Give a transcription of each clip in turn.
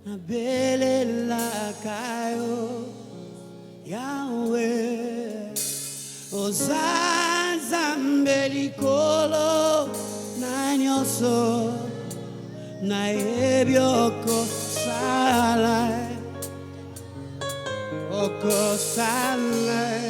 nabelela kayo Yahweh ozaza mbelikolo na nyoso na ebyoko sala oko sala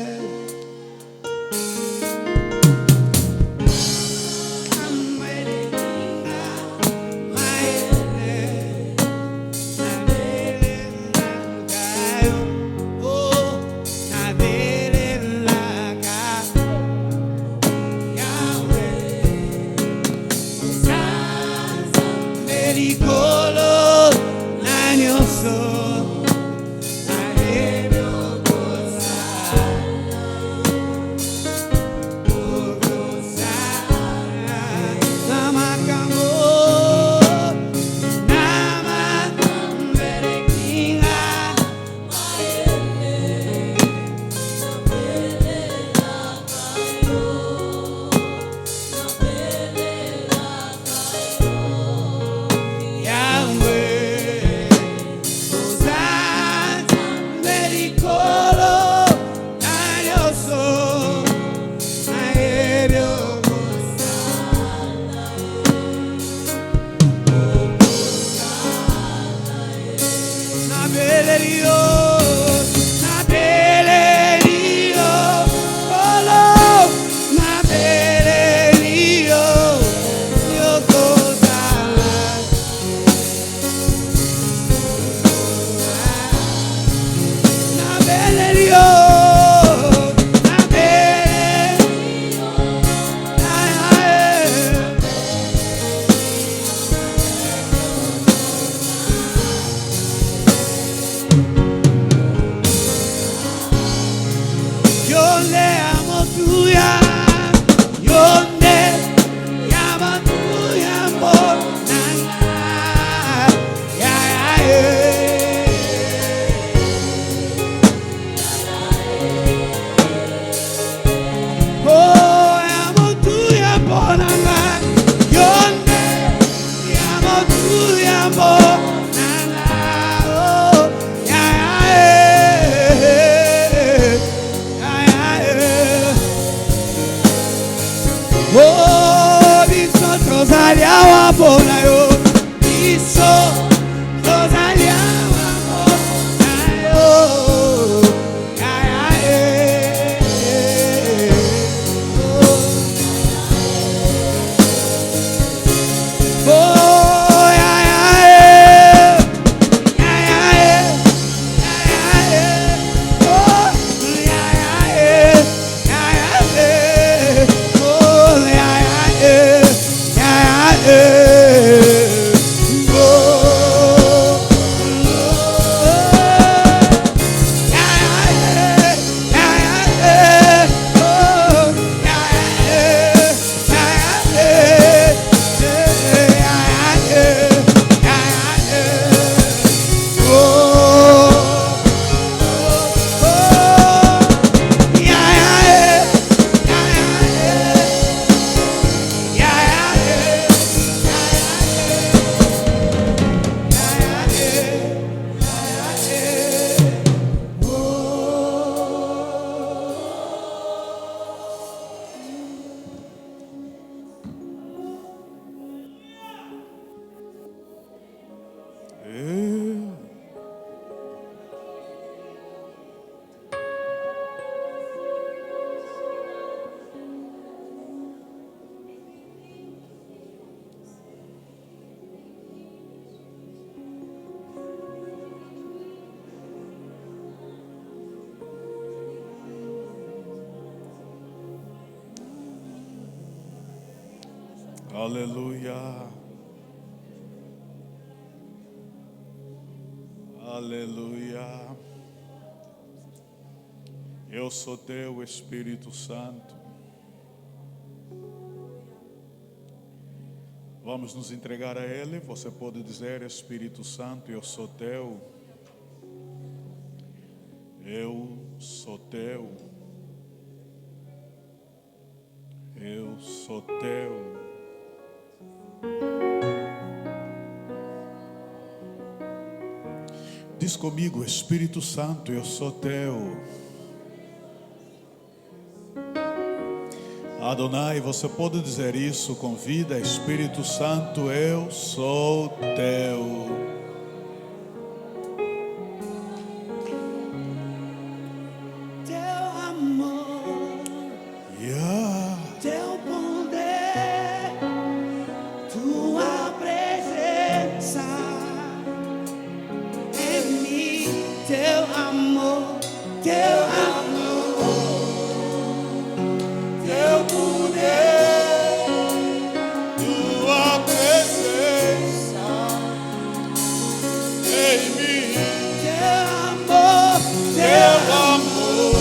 Aleluia. Aleluia. Eu sou teu, Espírito Santo. Vamos nos entregar a Ele. Você pode dizer: Espírito Santo, eu sou teu. Eu sou teu. Eu sou teu. Diz comigo, Espírito Santo, eu sou teu. Adonai, você pode dizer isso com vida, Espírito Santo, eu sou teu. Teu amor, Yeah. teu poder, tua presença em mim. Teu amor, teu poder, Tua presença em mim, teu amor, teu amor,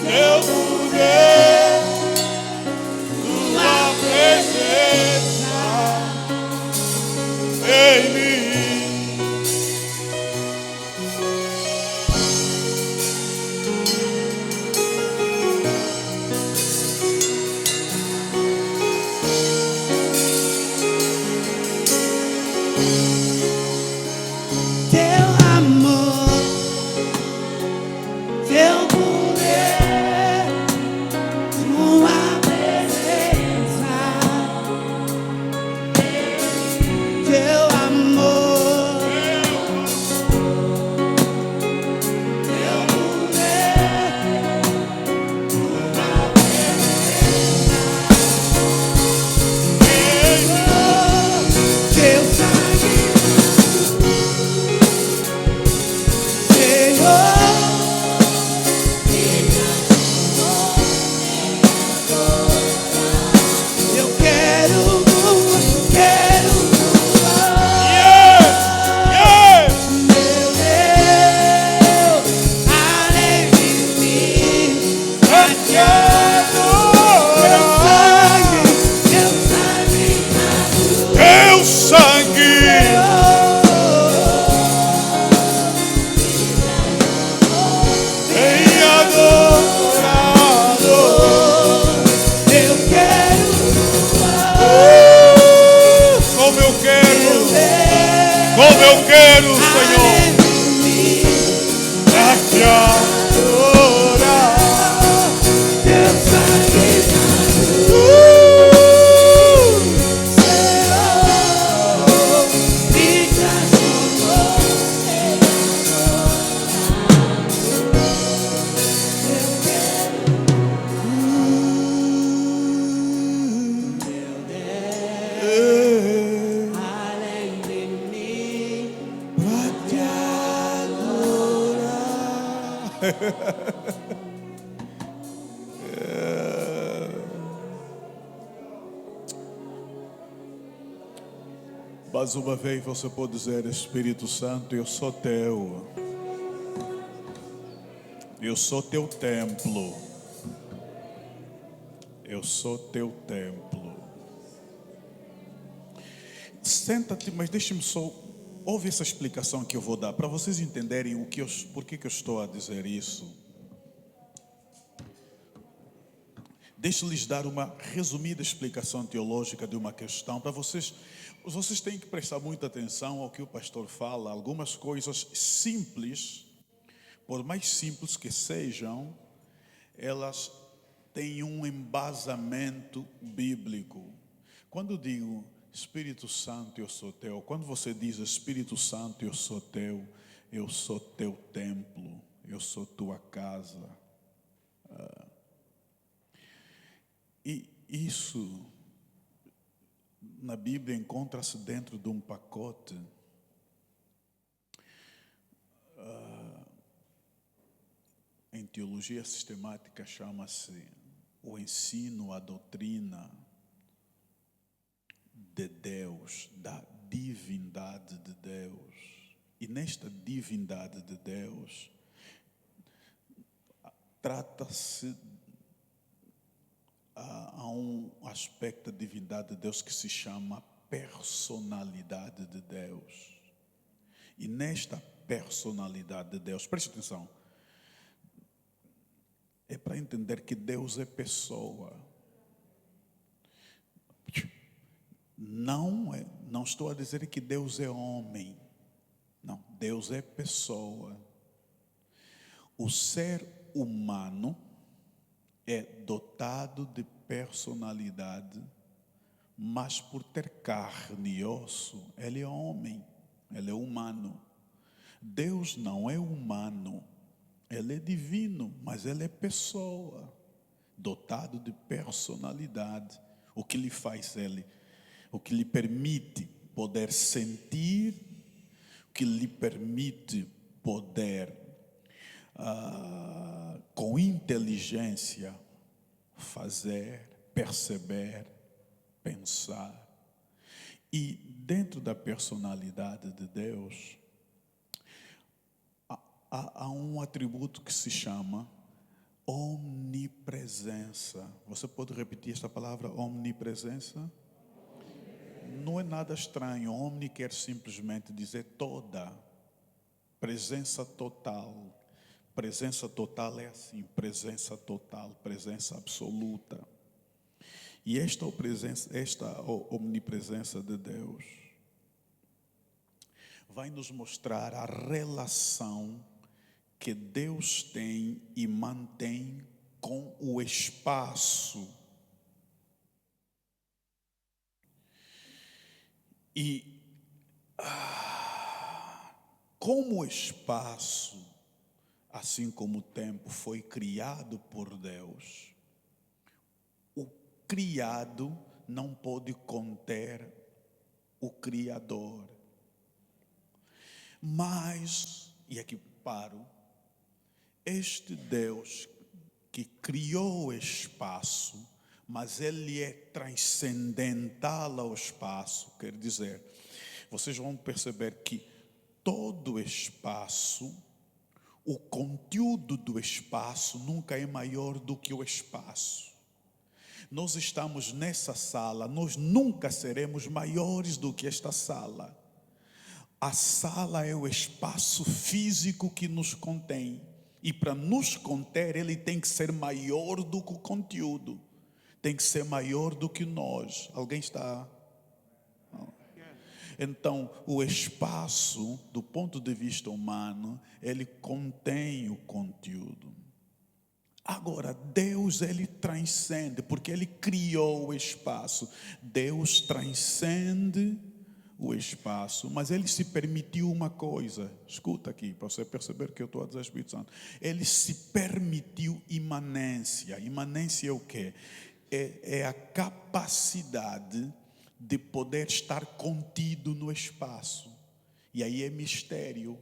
teu poder, tua presença em mim. teu amor, teu poder, tua presença, teu amor, teu poder, teu sangue, Senhor. Eu quero Yes, yes. meu Deus, além de mim, Eu quero teu sangue, teu sangue. Em adorado. eu quero Como eu quero, Deus, como eu quero, Senhor, além de mim, te adorar. teu sangue, Senhor, me transformou. Meu Deus, além de mim, pra te adorar. Mais uma vez você pode dizer, Espírito Santo, eu sou teu. Eu sou teu templo. Eu sou teu templo. Senta-te, mas deixe-me só ouve essa explicação que eu vou dar para vocês entenderem por que eu estou a dizer isso. Deixe-lhes dar uma resumida explicação teológica de uma questão para vocês. Vocês têm que prestar muita atenção ao que o pastor fala. Algumas coisas simples, por mais simples que sejam, elas têm um embasamento bíblico. Quando eu digo Espírito Santo, eu sou teu. Quando você diz Espírito Santo, eu sou teu templo, eu sou tua casa. E isso na Bíblia encontra-se dentro de um pacote. Em teologia sistemática chama-se o ensino, a doutrina de Deus, da divindade de Deus. E nesta divindade de Deus, trata-se há um aspecto da divindade de Deus que se chama personalidade de Deus. E nesta personalidade de Deus, preste atenção, é para entender que Deus é pessoa. Não estou a dizer que Deus é homem. Deus é pessoa. O ser humano é dotado de personalidade, mas por ter carne e osso, ele é homem, ele é humano. Deus não é humano, ele é divino, mas ele é pessoa, dotado de personalidade. O que lhe faz ele, o que lhe permite poder sentir, o que lhe permite poder, com inteligência, fazer, perceber, pensar. E dentro da personalidade de Deus, há um atributo que se chama omnipresença. Você pode repetir esta palavra, omnipresença? Não é nada estranho. Omni quer simplesmente dizer toda, presença total. Presença total é assim, presença total, presença absoluta. E esta omnipresença de Deus vai nos mostrar a relação que Deus tem e mantém com o espaço. E como o espaço, assim como o tempo, foi criado por Deus, o criado não pode conter o Criador. Mas, e aqui paro, este Deus que criou o espaço, mas ele é transcendental ao espaço, quer dizer, vocês vão perceber que todo espaço, o conteúdo do espaço nunca é maior do que o espaço. Nós estamos nessa sala, nós nunca seremos maiores do que esta sala. A sala é o espaço físico que nos contém. E para nos conter, ele tem que ser maior do que o conteúdo. Tem que ser maior do que nós. Alguém está? Não. Então, o espaço, do ponto de vista humano, ele contém o conteúdo. Agora, Deus, ele transcende, porque ele criou o espaço. Deus transcende o espaço, mas ele se permitiu uma coisa. Escuta aqui, para você perceber que eu estou a dizer Espírito Santo. Ele se permitiu imanência. Imanência é o quê? É a capacidade de poder estar contido no espaço. E aí é mistério.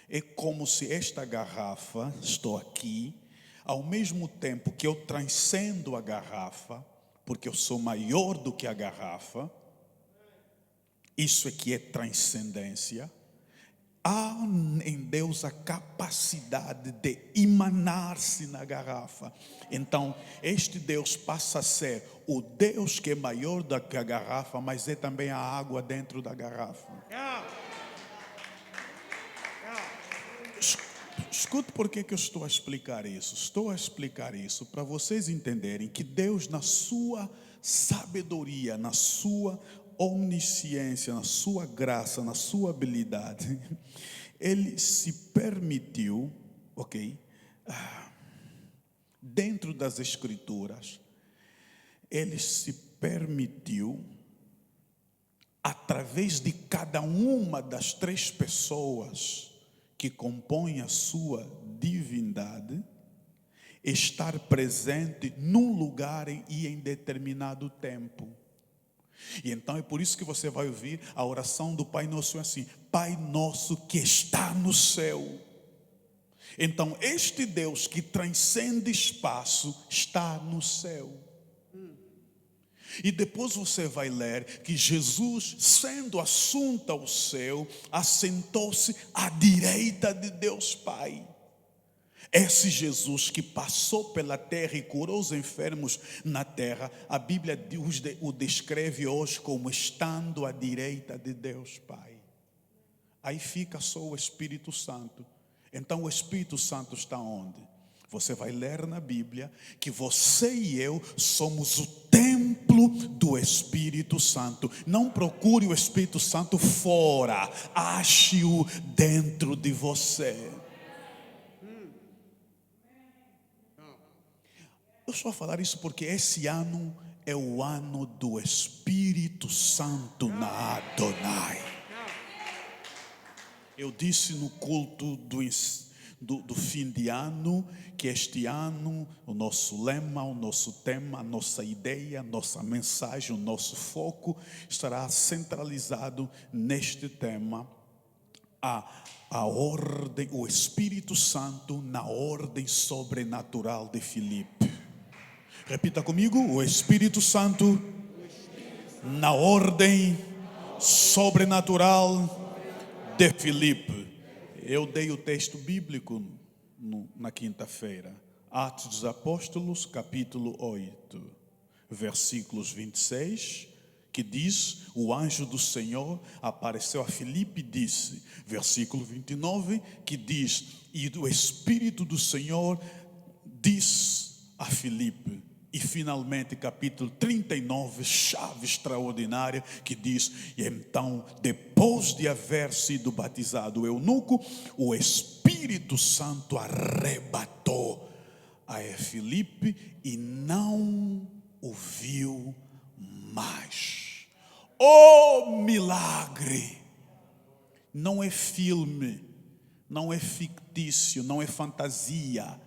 É como se esta garrafa, estou aqui, ao mesmo tempo que eu transcendo a garrafa, porque eu sou maior do que a garrafa, isso aqui é transcendência. Há em Deus a capacidade de emanar-se na garrafa. Então, este Deus passa a ser o Deus que é maior do que a garrafa, mas é também a água dentro da garrafa. Escute por que eu estou a explicar isso. Estou a explicar isso para vocês entenderem que Deus, na sua sabedoria, na sua omnisciência, na sua graça, na sua habilidade, ele se permitiu, dentro das Escrituras, ele se permitiu, através de cada uma das três pessoas que compõem a sua divindade, estar presente num lugar e em determinado tempo. E então é por isso que você vai ouvir a oração do Pai Nosso assim: Pai Nosso que está no céu. Então este Deus que transcende espaço está no céu. E depois você vai ler que Jesus, sendo assunto ao céu, assentou-se à direita de Deus Pai. Esse Jesus que passou pela terra e curou os enfermos na terra, a Bíblia o descreve hoje como estando à direita de Deus Pai. Aí fica só o Espírito Santo. Então o Espírito Santo está onde? Você vai ler na Bíblia que você e eu somos o templo templo do Espírito Santo. Não procure o Espírito Santo fora, ache-o dentro de você. Eu estou a falar isso porque esse ano é o ano do Espírito Santo na Adonai. Eu disse no culto do fim de ano que este ano o nosso lema, o nosso tema, a nossa ideia, a nossa mensagem, o nosso foco estará centralizado neste tema, a ordem, o Espírito Santo na ordem sobrenatural de Filipe. Repita comigo: o Espírito Santo na ordem sobrenatural de Filipe. Eu dei o texto bíblico na quinta-feira. Atos dos Apóstolos, capítulo 8, versículos 26, que diz: o anjo do Senhor apareceu a Filipe e disse. Versículo 29, que diz: e o Espírito do Senhor diz a Filipe. E finalmente, capítulo 39, chave extraordinária, que diz: e então, depois de haver sido batizado o eunuco, o Espírito Santo arrebatou a Filipe e não o viu mais. Oh milagre! Não é filme, não é fictício, não é fantasia.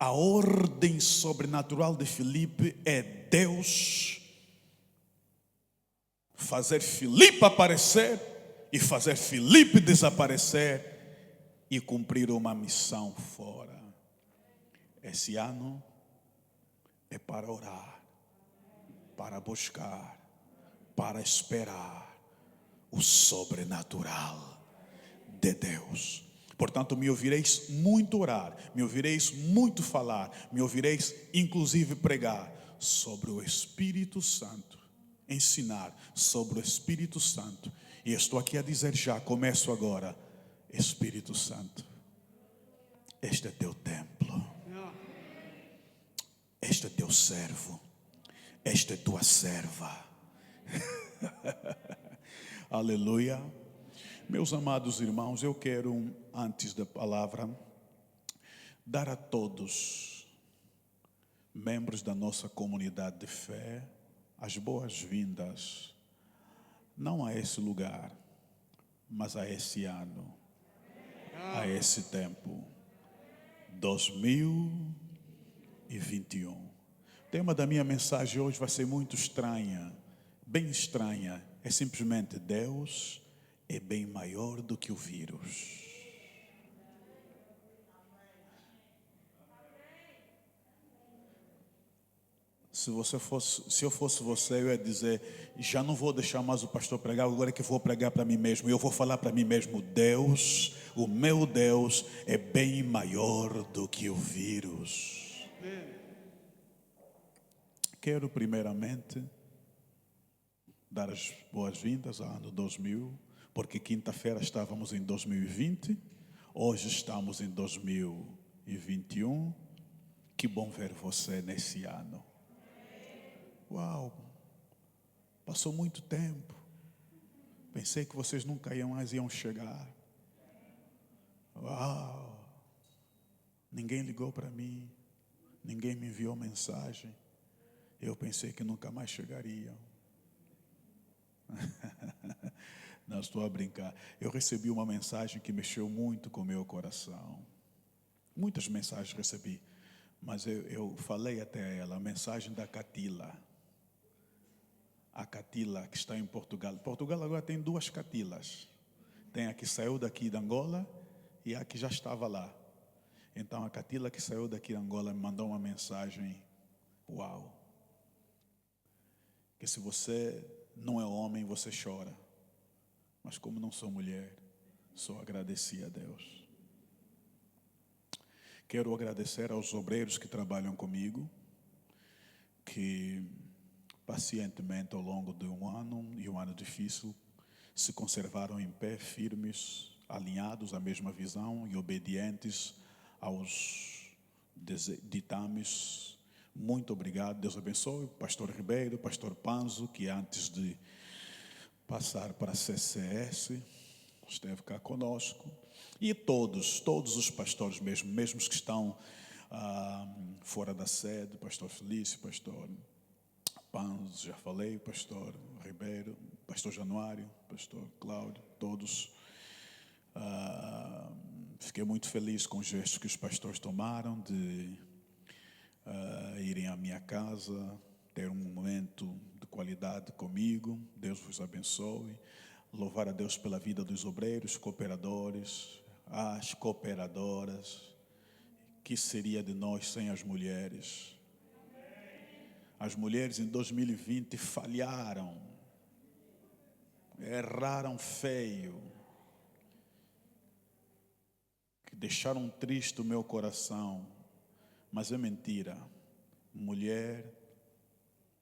A ordem sobrenatural de Filipe é Deus fazer Filipe aparecer e fazer Filipe desaparecer e cumprir uma missão fora. Esse ano é para orar, para buscar, para esperar o sobrenatural de Deus. Portanto, me ouvireis muito orar, me ouvireis muito falar, me ouvireis inclusive pregar sobre o Espírito Santo, ensinar sobre o Espírito Santo. E estou aqui a dizer já, começo agora: Espírito Santo, este é teu templo, este é teu servo, esta é tua serva. Aleluia. Meus amados irmãos, eu quero, antes da palavra, dar a todos, membros da nossa comunidade de fé, as boas-vindas, não a esse lugar, mas a esse ano, a esse tempo, 2021. O tema da minha mensagem hoje vai ser muito estranha, bem estranha. É simplesmente: Deus é bem maior do que o vírus. Se eu fosse você, eu ia dizer: já não vou deixar mais o pastor pregar, agora é que vou pregar para mim mesmo. Eu vou falar para mim mesmo: Deus, o meu Deus é bem maior do que o vírus. Quero primeiramente dar as boas-vindas ao ano 2000, porque quinta-feira estávamos em 2020, hoje estamos em 2021. Que bom ver você nesse ano. Uau, passou muito tempo. Pensei que vocês nunca mais iam chegar. Uau, ninguém ligou para mim, ninguém me enviou mensagem. Eu pensei que nunca mais chegariam. Não, estou a brincar. Eu recebi uma mensagem que mexeu muito com o meu coração. Muitas mensagens recebi, mas eu falei até ela, a mensagem da Catila. A Catila que está em Portugal. Portugal agora tem duas Catilas. Tem a que saiu daqui de Angola e a que já estava lá. Então a Catila que saiu daqui de Angola me mandou uma mensagem. Uau! Que se você não é homem, você chora. Mas como não sou mulher, só agradeci a Deus. Quero agradecer aos obreiros que trabalham comigo, que pacientemente ao longo de um ano difícil, se conservaram em pé, firmes, alinhados à mesma visão e obedientes aos ditames Muito obrigado, Deus abençoe. Pastor Ribeiro, Pastor Panzo, que antes de passar para a CCS, esteve cá conosco. E todos os pastores mesmo que estão fora da sede, Pastor Felício, Pastor Panzo, já falei, Pastor Ribeiro, Pastor Januário, Pastor Cláudio, todos. Fiquei muito feliz com os gestos que os pastores tomaram de irem à minha casa, ter um momento de qualidade comigo. Deus vos abençoe. Louvar a Deus pela vida dos obreiros, cooperadores, as cooperadoras. Que seria de nós sem as mulheres? As mulheres em 2020 falharam, erraram feio, que deixaram triste o meu coração. Mas é mentira. Mulher,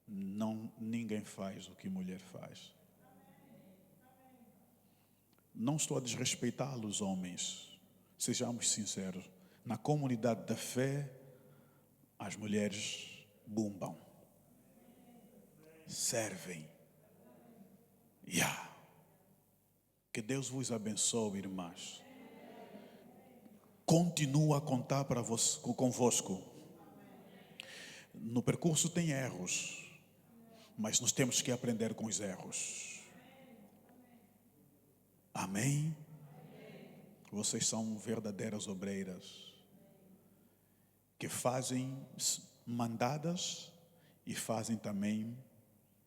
ninguém faz o que mulher faz. Não estou a desrespeitá-los, homens. Sejamos sinceros. Na comunidade da fé, as mulheres bombam, servem. Que Deus vos abençoe, irmãs. Continua a contar convosco. No percurso tem erros, mas nós temos que aprender com os erros. Amém? Vocês são verdadeiras obreiras que fazem mandadas e fazem também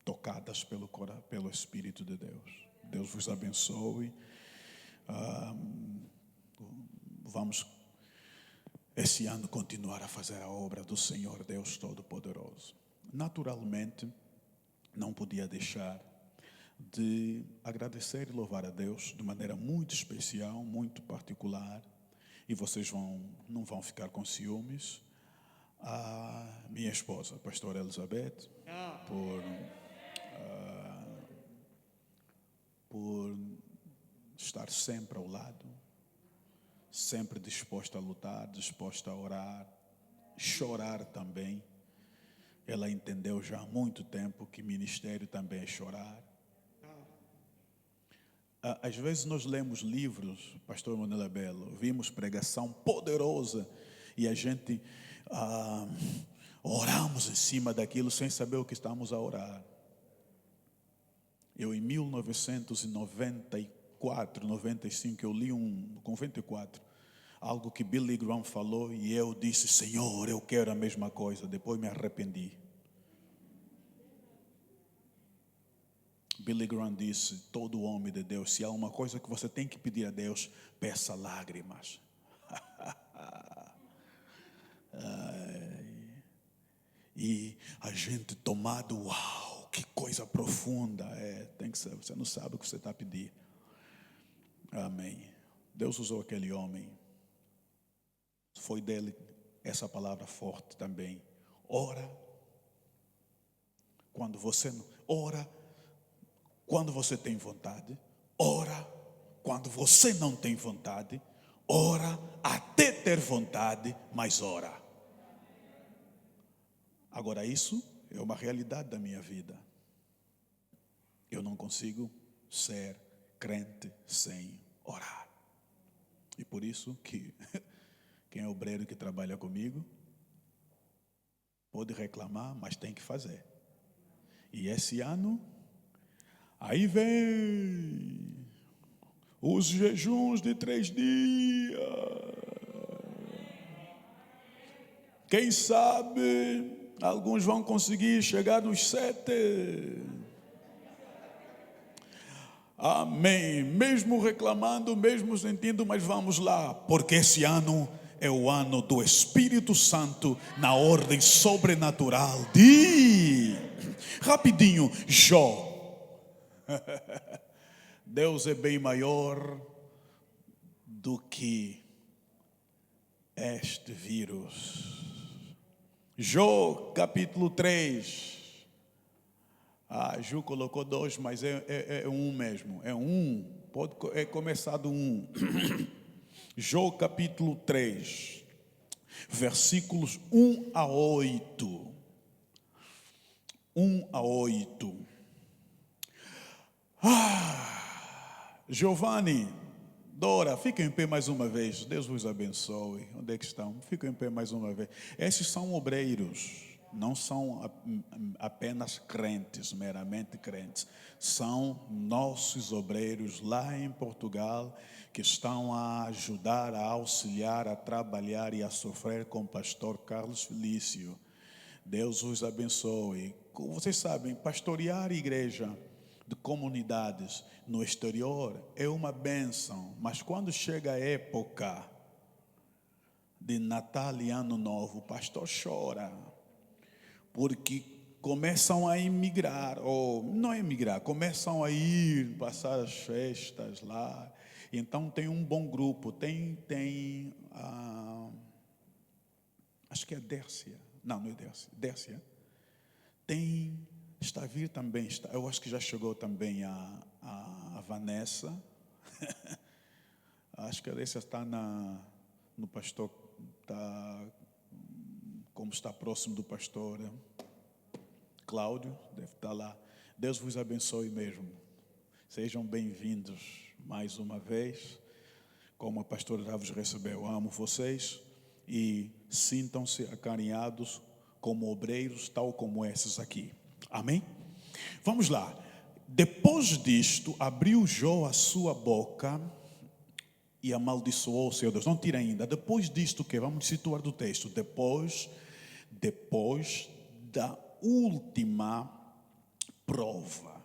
tocadas pelo Espírito de Deus. Deus vos abençoe. Vamos esse ano continuar a fazer a obra do Senhor Deus Todo-Poderoso. Naturalmente, não podia deixar de agradecer e louvar a Deus de maneira muito especial, muito particular. E vocês não vão ficar com ciúmes. A minha esposa, a pastora Elizabeth, por estar sempre ao lado, sempre disposta a lutar, disposta a orar, chorar também. Ela entendeu já há muito tempo que ministério também é chorar. Às vezes nós lemos livros, pastor Manela Belo, vimos pregação poderosa e a gente oramos em cima daquilo sem saber o que estamos a orar. Eu em 1994, 95, eu li com 94, algo que Billy Graham falou e eu disse, Senhor, eu quero a mesma coisa. Depois me arrependi. Billy Graham disse, todo homem de Deus, se há uma coisa que você tem que pedir a Deus, peça lágrimas. E a gente tomado, uau, que coisa profunda. Tem que ser, você não sabe o que você está a pedir. Amém. Deus usou aquele homem. Foi dele essa palavra forte também. Ora, quando você tem vontade, ora quando você não tem vontade, ora até ter vontade, mas ora. Agora isso é uma realidade da minha vida. Eu não consigo ser crente sem orar. E por isso que quem é obreiro que trabalha comigo pode reclamar, mas tem que fazer. E esse ano, aí vem os jejuns de 3 dias. Quem sabe alguns vão conseguir chegar nos 7. Amém. Mesmo reclamando, mesmo sentindo, mas vamos lá, porque esse ano é o ano do Espírito Santo na ordem sobrenatural de... Rapidinho, Jó. Deus é bem maior do que este vírus. Jó, capítulo 3. Ju colocou 2, mas é um mesmo. É um, começar do 1. Jó, capítulo 3. versículos 1 a 8. 1 a 8. Giovanni, Dora, fiquem em pé mais uma vez. Deus vos abençoe. Onde é que estão? Fiquem em pé mais uma vez. Esses são obreiros. Não são apenas crentes, meramente crentes. São nossos obreiros lá em Portugal que estão a ajudar, a auxiliar, a trabalhar e a sofrer com o pastor Carlos Felício. Deus os abençoe. Como vocês sabem, pastorear a igreja de comunidades no exterior é uma bênção. Mas quando chega a época de Natal e Ano Novo, o pastor chora. Porque começam a emigrar, ou não emigrar, começam a ir passar as festas lá. Então tem um bom grupo, acho que é Dércia, não é Dércia, está a vir também, eu acho que já chegou também a Vanessa, acho que a Dércia está no pastor, como está próximo do pastor Cláudio, deve estar lá. Deus vos abençoe mesmo. Sejam bem-vindos mais uma vez. Como a pastora já vos recebeu, eu amo vocês e sintam-se acarinhados como obreiros, tal como esses aqui. Amém? Vamos lá. Depois disto, abriu Jó a sua boca e amaldiçoou o seu Deus. Não tira ainda. Depois disto, que vamos situar do texto. Depois da última prova.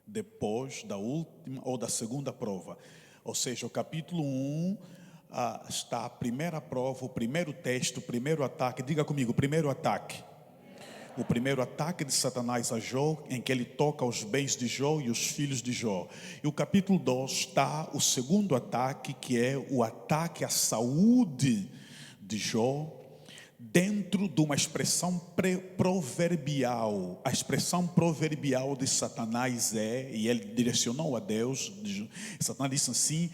Depois da última ou da segunda prova. Ou seja, o capítulo 1 está a primeira prova, o primeiro teste, o primeiro ataque. Diga comigo, o primeiro ataque. O primeiro ataque de Satanás a Jó, em que ele toca os bens de Jó e os filhos de Jó. E o capítulo 2 está o segundo ataque, que é o ataque à saúde de Jó, dentro de uma expressão proverbial. A expressão proverbial de Satanás e ele direcionou a Deus, Satanás disse assim,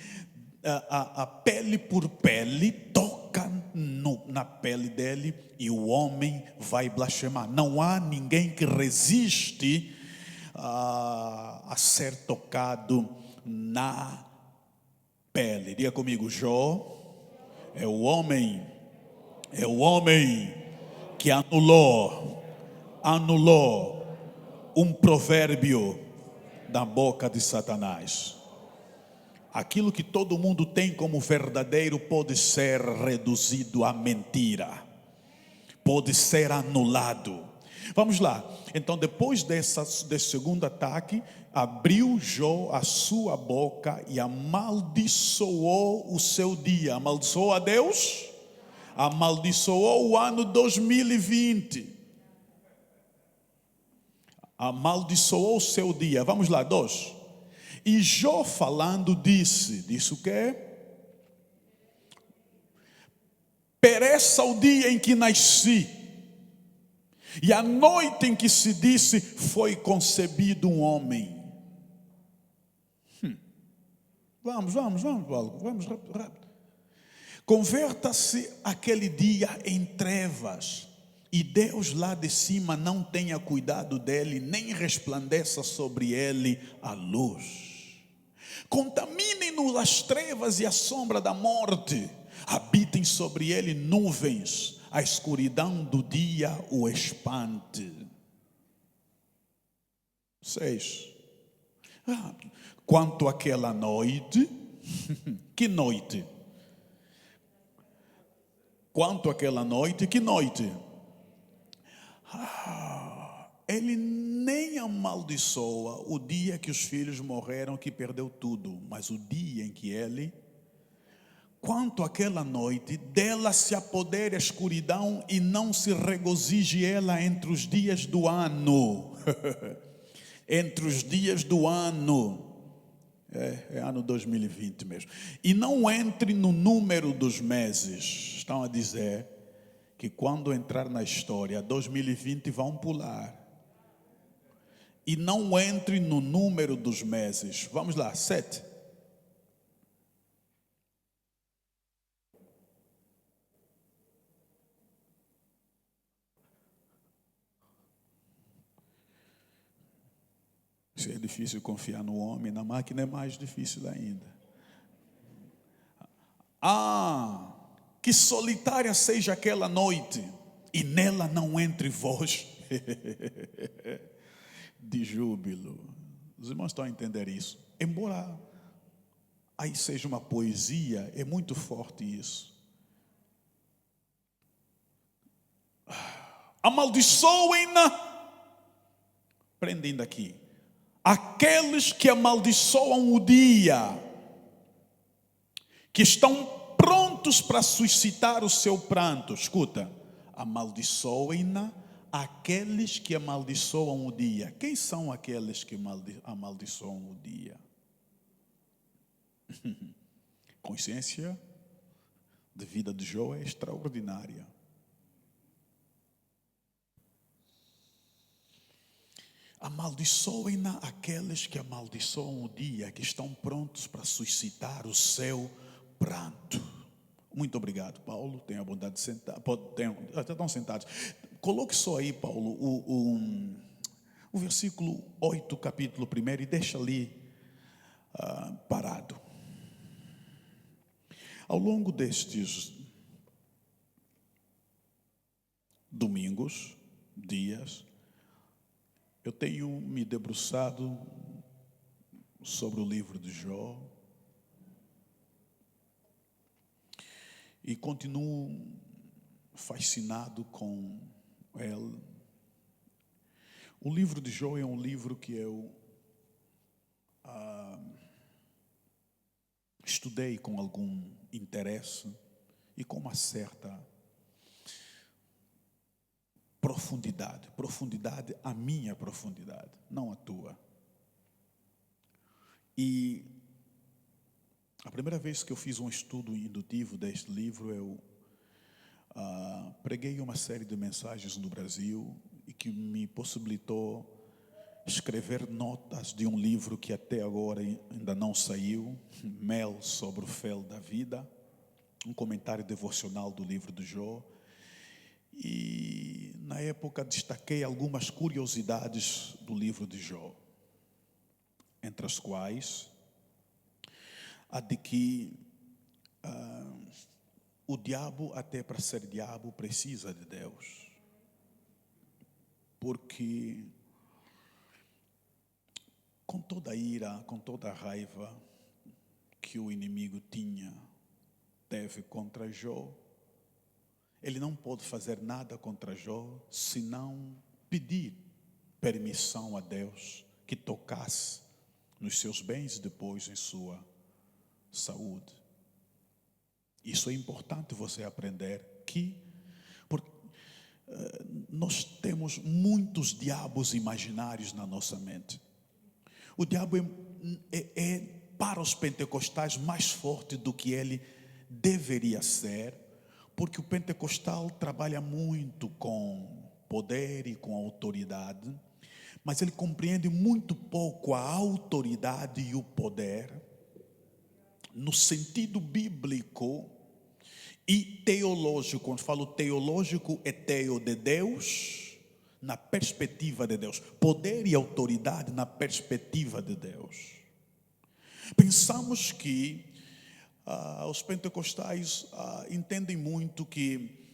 a pele por pele, toca na pele dele e o homem vai blasfemar. Não há ninguém que resiste a ser tocado na pele. Diga comigo, Jó é o homem que anulou um provérbio da boca de Satanás. Aquilo que todo mundo tem como verdadeiro pode ser reduzido a mentira, pode ser anulado. Vamos lá. Então, depois desse segundo ataque, abriu Jó a sua boca e amaldiçoou o seu dia. Amaldiçoou a Deus, amaldiçoou o ano 2020. Amaldiçoou o seu dia. Vamos lá, 2. E Jó falando disse o quê? Pereça o dia em que nasci, e a noite em que se disse foi concebido um homem. Vamos rápido. Converta-se aquele dia em trevas, e Deus lá de cima não tenha cuidado dele, nem resplandeça sobre ele a luz. Contaminem-no as trevas e a sombra da morte, habitem sobre ele nuvens, a escuridão do dia o espante. 6. Quanto àquela noite, que noite? Quanto àquela noite, que noite? Ele nem amaldiçoa o dia que os filhos morreram, que perdeu tudo, mas o dia em que ele, quanto àquela noite, dela se apodera a escuridão e não se regozije ela entre os dias do ano. Entre os dias do ano. É ano 2020 mesmo. E não entre no número dos meses. Estão a dizer que quando entrar na história, 2020 vão pular. E não entre no número dos meses. Vamos lá, 7. Se é difícil confiar no homem, na máquina é mais difícil ainda. Ah, que solitária seja aquela noite, e nela não entre voz de júbilo. Os irmãos estão a entender isso? Embora aí seja uma poesia, é muito forte isso. Amaldiçoem-na, prendendo aqui, aqueles que amaldiçoam o dia, que estão prontos para suscitar o seu pranto. Escuta, amaldiçoem-na aqueles que amaldiçoam o dia. Quem são aqueles que amaldiçoam o dia? Consciência de vida de Jó é extraordinária. Amaldiçoem-na aqueles que amaldiçoam o dia, que estão prontos para suscitar o seu pranto. Muito obrigado, Paulo. Tenha a bondade de sentar. Até estão sentados. Coloque só aí, Paulo, o versículo 8, capítulo 1, e deixa ali parado. Ao longo destes domingos, dias, eu tenho me debruçado sobre o livro de Jó e continuo fascinado com ele. O livro de Jó é um livro que eu estudei com algum interesse e com uma certa profundidade, a minha profundidade, não a tua. E a primeira vez que eu fiz um estudo indutivo deste livro, eu preguei uma série de mensagens no Brasil e que me possibilitou escrever notas de um livro que até agora ainda não saiu, Mel sobre o Fel da Vida, um comentário devocional do livro de Jó. E na época destaquei algumas curiosidades do livro de Jó, entre as quais a de que o diabo, até para ser diabo, precisa de Deus. Porque com toda a ira, com toda a raiva que o inimigo teve contra Jó, ele não pôde fazer nada contra Jó, senão pedir permissão a Deus que tocasse nos seus bens e depois em sua saúde. Isso é importante você aprender que nós temos muitos diabos imaginários na nossa mente. O diabo é para os pentecostais mais forte do que ele deveria ser, porque o pentecostal trabalha muito com poder e com autoridade, mas ele compreende muito pouco a autoridade e o poder no sentido bíblico e teológico. Quando falo teológico, é teo de Deus, na perspectiva de Deus. Poder e autoridade na perspectiva de Deus. Pensamos que os pentecostais entendem muito que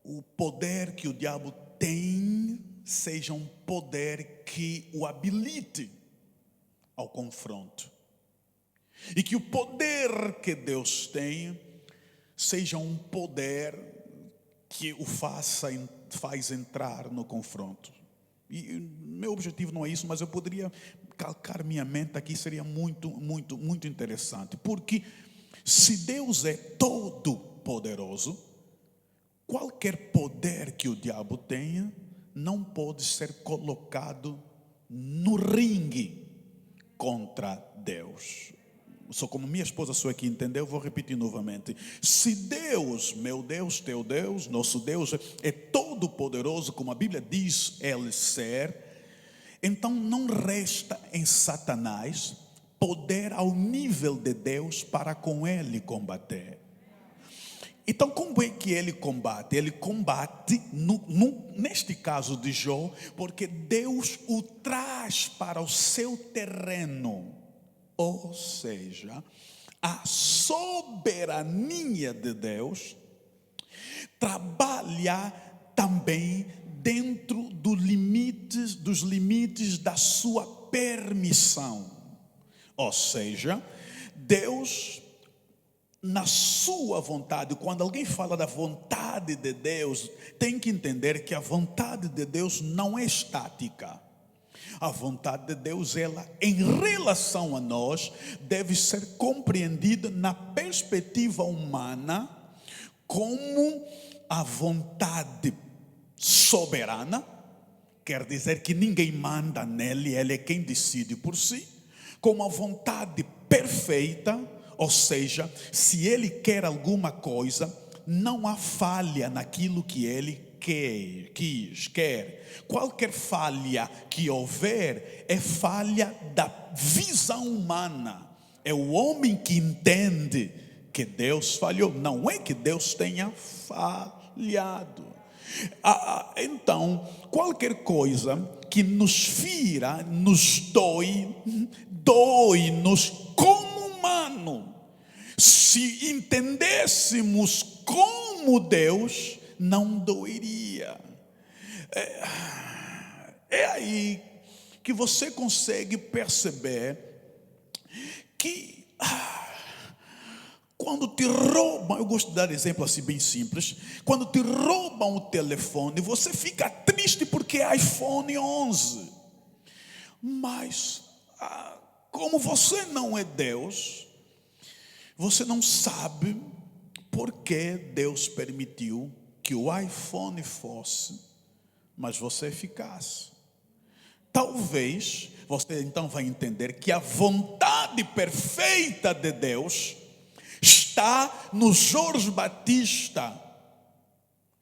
o poder que o diabo tem seja um poder que o habilite ao confronto. E que o poder que Deus tem seja um poder que o faz entrar no confronto. E meu objetivo não é isso, mas eu poderia calcar minha mente aqui, seria muito interessante. Porque se Deus é todo poderoso, qualquer poder que o diabo tenha não pode ser colocado no ringue contra Deus. Só como minha esposa só aqui entendeu, vou repetir novamente. Se Deus, meu Deus, teu Deus, nosso Deus é todo poderoso, como a Bíblia diz ele ser, então não resta em Satanás poder ao nível de Deus para com ele combater. Então, como é que ele combate? Ele combate, neste caso de Jó, porque Deus o traz para o seu terreno. Ou seja, a soberania de Deus trabalha também dentro dos limites da sua permissão. Ou seja, Deus, na sua vontade, quando alguém fala da vontade de Deus, tem que entender que a vontade de Deus não é estática. A vontade de Deus, ela, em relação a nós, deve ser compreendida na perspectiva humana como a vontade soberana, quer dizer que ninguém manda nele, ele é quem decide por si, como a vontade perfeita, ou seja, se ele quer alguma coisa, não há falha naquilo que ele quer. Qualquer falha que houver é falha da visão humana. É o homem que entende que Deus falhou. Não é que Deus tenha falhado. Então, qualquer coisa que nos fira, nos dói-nos como humano. Se entendêssemos como Deus, não doeria. É aí que você consegue perceber que quando te roubam, eu gosto de dar exemplo assim bem simples, quando te roubam o telefone, você fica triste porque é iPhone 11. Mas, como você não é Deus, você não sabe por que Deus permitiu que o iPhone fosse, mas você ficasse. Talvez você então vai entender que a vontade perfeita de Deus está no Jorge Batista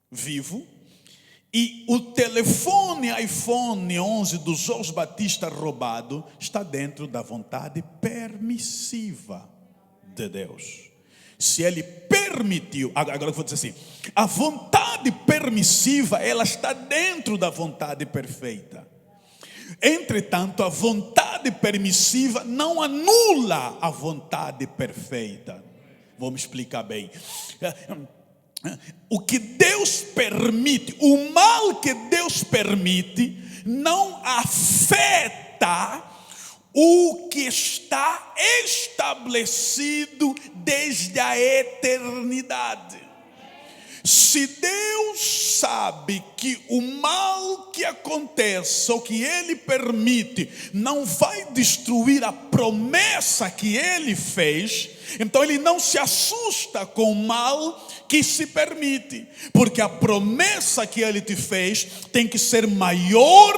vivo, e o telefone iPhone 11 do Jorge Batista roubado está dentro da vontade permissiva de Deus. Se ele permitiu, agora eu vou dizer assim, a vontade permissiva, ela está dentro da vontade perfeita. Entretanto, a vontade permissiva não anula a vontade perfeita. Vou me explicar bem. O que Deus permite, o mal que Deus permite, não afeta o que está estabelecido desde a eternidade. Se Deus sabe que o mal que acontece, ou que Ele permite, não vai destruir a promessa que Ele fez, então Ele não se assusta com o mal que se permite, porque a promessa que Ele te fez tem que ser maior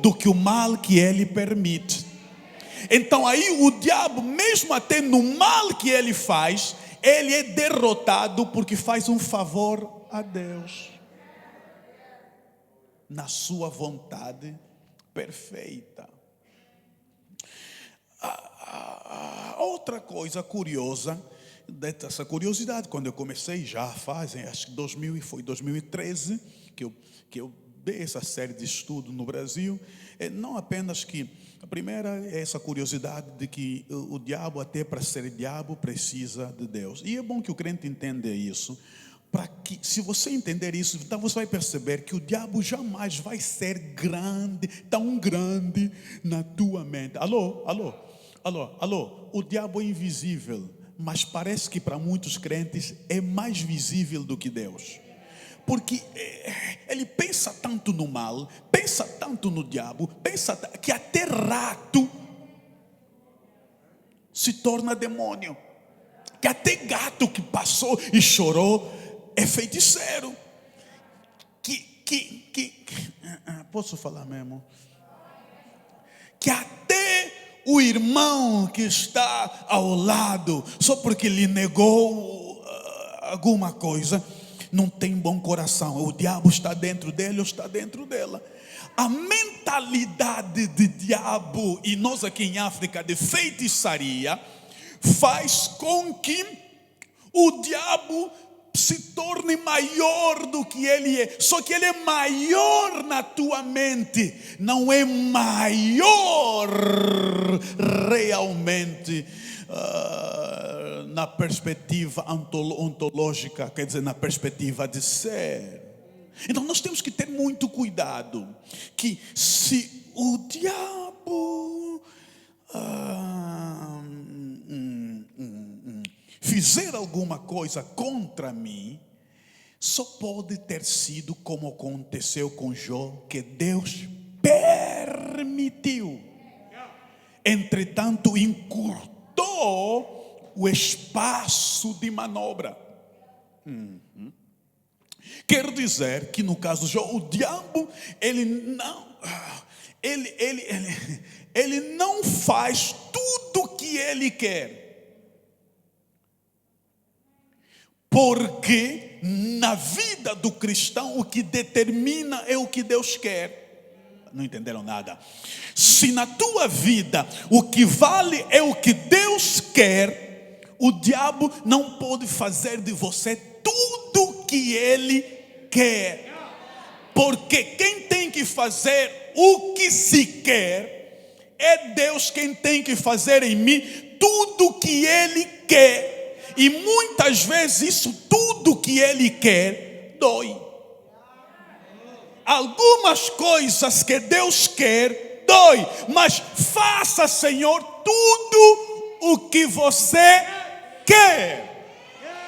do que o mal que Ele permite. Então aí o diabo, mesmo até no mal que ele faz, ele é derrotado porque faz um favor a Deus, na sua vontade perfeita. Outra coisa curiosa, dessa curiosidade, quando eu comecei, já fazem, acho que 2013, que eu dei essa série de estudo no Brasil, não apenas que, a primeira é essa curiosidade de que o diabo, até para ser diabo, precisa de Deus. E é bom que o crente entenda isso, para que, se você entender isso, então você vai perceber que o diabo jamais vai ser grande, tão grande na tua mente. Alô? O diabo é invisível, mas parece que para muitos crentes é mais visível do que Deus. Porque ele pensa tanto no mal, pensa tanto no diabo, pensa que até rato se torna demônio. Que até gato que passou e chorou é feiticeiro. Posso falar mesmo? Que até o irmão que está ao lado, só porque lhe negou alguma coisa, não tem bom coração. O diabo está dentro dele ou está dentro dela. A mentalidade de diabo, e nós aqui em África de feitiçaria, faz com que o diabo se torne maior do que ele é. Só que ele é maior na tua mente, não é maior realmente na perspectiva ontológica, quer dizer, na perspectiva de ser. Então nós temos que ter muito cuidado, que se o diabo fizer alguma coisa contra mim, só pode ter sido como aconteceu com Jó, que Deus permitiu. Entretanto, encurtou o espaço de manobra. Quer dizer que no caso de Jó, o diabo, ele não faz tudo o que ele quer. Porque na vida do cristão o que determina é o que Deus quer. Não entenderam nada? Se na tua vida o que vale é o que Deus quer, o diabo não pode fazer de você tudo o que ele quer. Porque quem tem que fazer o que se quer é Deus quem tem que fazer em mim tudo o que ele quer. E muitas vezes isso tudo que ele quer dói. Algumas coisas que Deus quer dói, mas faça, Senhor, tudo o que você quer.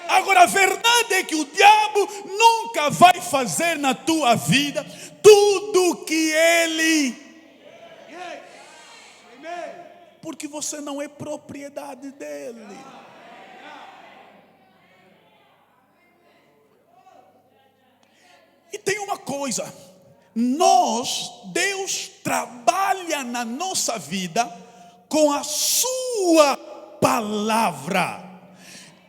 Agora a verdade é que o diabo nunca vai fazer na tua vida tudo o que ele quer, porque você não é propriedade dele. E tem uma coisa, Deus trabalha na nossa vida com a sua palavra.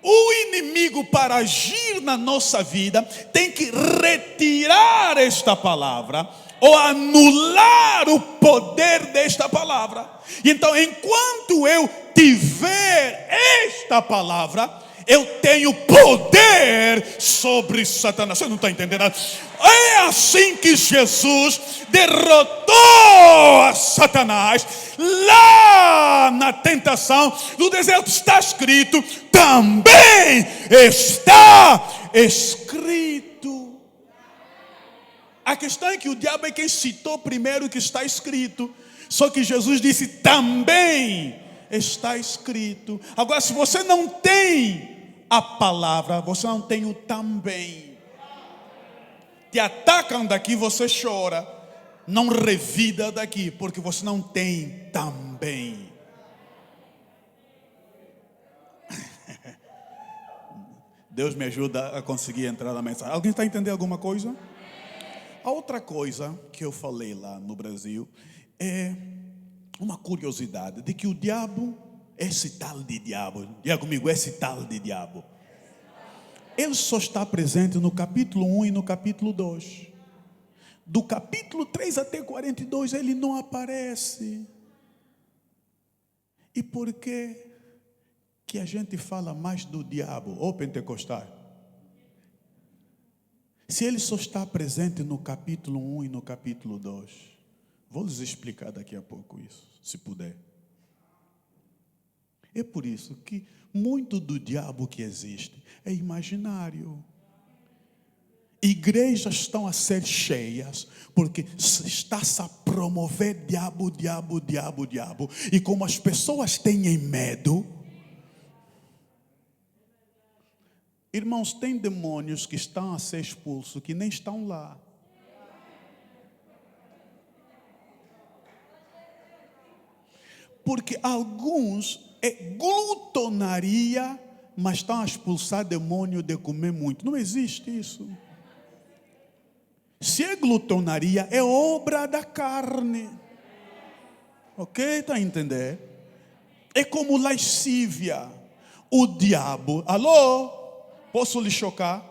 O inimigo, para agir na nossa vida, tem que retirar esta palavra ou anular o poder desta palavra. E então, enquanto eu tiver esta palavra, eu tenho poder sobre Satanás. Você não está entendendo nada? É assim que Jesus derrotou a Satanás lá na tentação do deserto. Está escrito, também está escrito. A questão é que o diabo é quem citou primeiro o que está escrito. Só que Jesus disse, também está escrito. Agora, se você não tem a palavra, você não tem o também. Te atacam daqui, você chora. Não revida daqui, porque você não tem também. Deus me ajuda a conseguir entrar na mensagem. Alguém está entendendo alguma coisa? A outra coisa que eu falei lá no Brasil é uma curiosidade de que o diabo, esse tal de diabo, diga comigo, esse tal de diabo, ele só está presente no capítulo 1 e no capítulo 2. Do capítulo 3 até 42 ele não aparece. E por que a gente fala mais do diabo, ou pentecostal? Se ele só está presente no capítulo 1 e no capítulo 2. Vou lhes explicar daqui a pouco isso, se puder. É por isso que muito do diabo que existe é imaginário. Igrejas estão a ser cheias porque está-se a promover diabo, diabo, diabo, diabo. E como as pessoas têm medo, irmãos, tem demônios que estão a ser expulsos que nem estão lá. Porque alguns é glutonaria, mas estão a expulsar demônio de comer muito. Não existe isso. Se é glutonaria, é obra da carne. Ok? Está a entender? É como lascívia. O diabo, alô? Posso lhe chocar?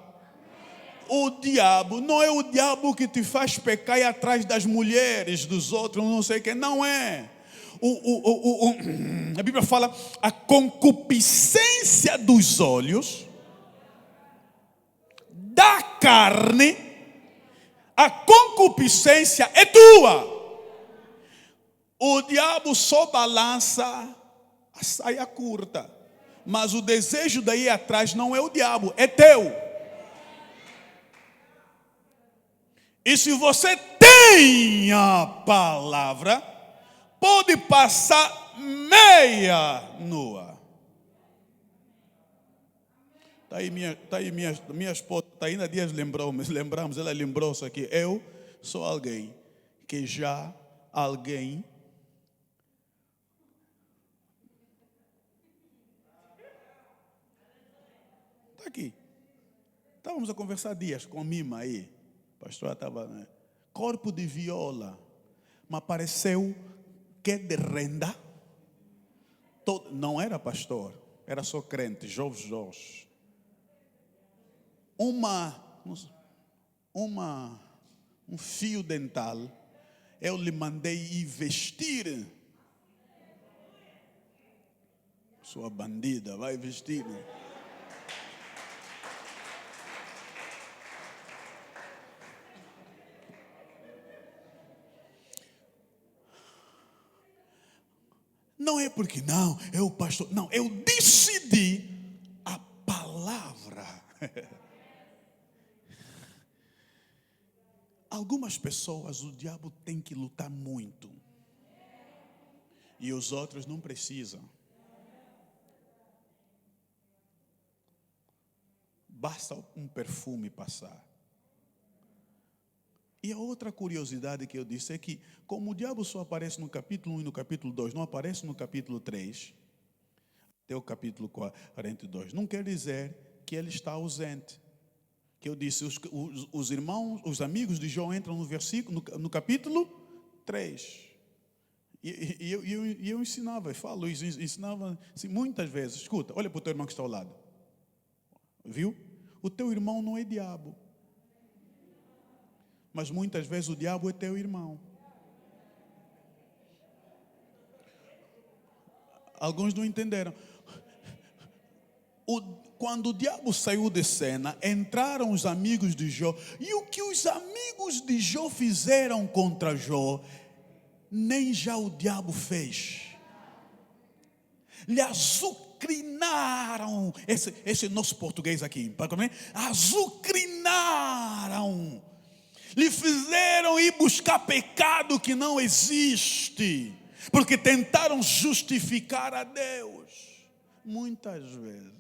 O diabo não é o diabo que te faz pecar e ir atrás das mulheres dos outros, não sei o que, não é. A Bíblia fala a concupiscência dos olhos carne, a concupiscência é tua. O diabo só balança a saia curta. Mas o desejo daí atrás não é o diabo, é teu. E se você tem a palavra, pode passar meia nua. Está aí minha esposa, Taína Dias lembramos, ela lembrou-se aqui. Eu sou alguém que já alguém está aqui. Estávamos a conversar dias com a Mima aí. A pastora estava, né? Corpo de viola. Mas pareceu que de renda. Não era pastor, era só crente, Jorge. Um fio dental, eu lhe mandei ir vestir. Sua bandida, vai vestir. Não é porque não, é o pastor. Não, eu decidi a palavra. Algumas pessoas o diabo tem que lutar muito. E os outros não precisam. Basta um perfume passar. E a outra curiosidade que eu disse é que, como o diabo só aparece no capítulo 1 e no capítulo 2, não aparece no capítulo 3, até o capítulo 42, não quer dizer que ele está ausente. Que eu disse, os irmãos, os amigos de Jó entram no versículo, no capítulo 3. E eu ensinava, ensinava assim, muitas vezes. Escuta, olha para o teu irmão que está ao lado. Viu? O teu irmão não é diabo. Mas muitas vezes o diabo é teu irmão. Alguns não entenderam. Quando o diabo saiu de cena, entraram os amigos de Jó. E o que os amigos de Jó fizeram contra Jó, nem já o diabo fez. Lhe azucrinaram. Esse é nosso português aqui. Azucrinaram. Lhe fizeram ir buscar pecado que não existe. Porque tentaram justificar a Deus. Muitas vezes.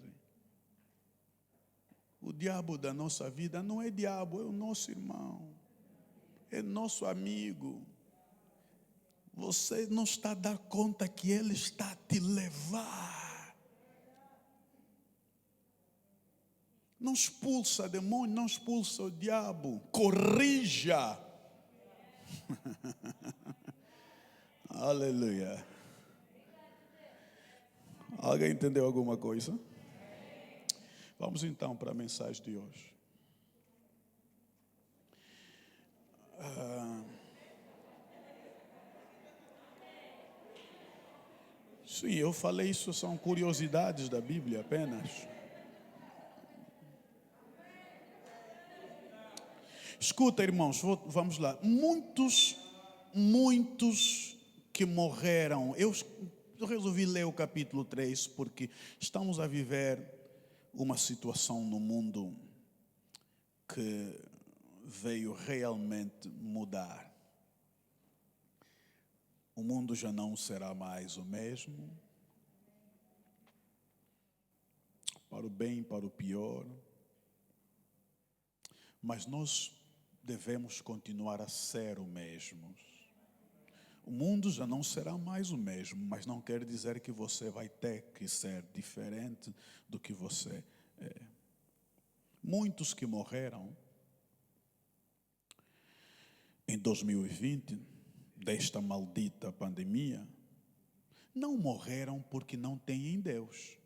O diabo da nossa vida não é diabo, é o nosso irmão. É nosso amigo. Você não está a dar conta que ele está a te levar. Não expulsa demônio, não expulsa o diabo. Corrija. Aleluia. Alguém entendeu alguma coisa? Vamos então para a mensagem de hoje. Sim, eu falei isso, são curiosidades da Bíblia apenas. Escuta, irmãos, vamos lá. Muitos que morreram. Eu resolvi ler o capítulo 3 porque estamos a viver uma situação no mundo que veio realmente mudar. O mundo já não será mais o mesmo, para o bem e para o pior, mas nós devemos continuar a ser o mesmo. O mundo já não será mais o mesmo, mas não quer dizer que você vai ter que ser diferente do que você é. Muitos que morreram em 2020, desta maldita pandemia, não morreram porque não têm em Deus.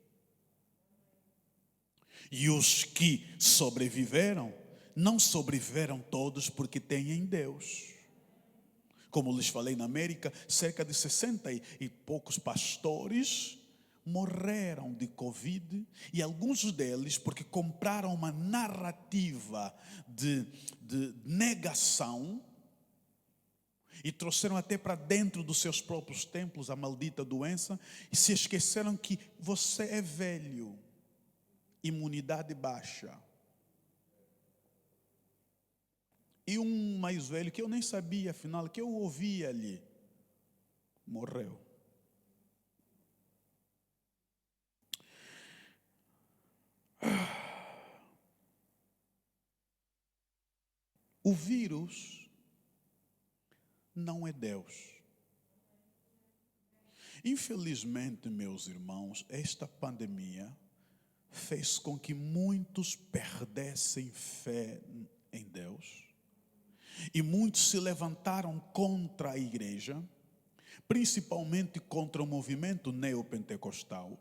E os que sobreviveram, não sobreviveram todos porque têm em Deus. Como lhes falei, na América, cerca de 60 e poucos pastores morreram de Covid, e alguns deles porque compraram uma narrativa de negação e trouxeram até para dentro dos seus próprios templos a maldita doença e se esqueceram que você é velho, imunidade baixa. E um mais velho, que eu nem sabia afinal, que eu ouvia ali, morreu. O vírus não é Deus. Infelizmente, meus irmãos, esta pandemia fez com que muitos perdessem fé em Deus. E muitos se levantaram contra a igreja, principalmente contra o movimento neopentecostal.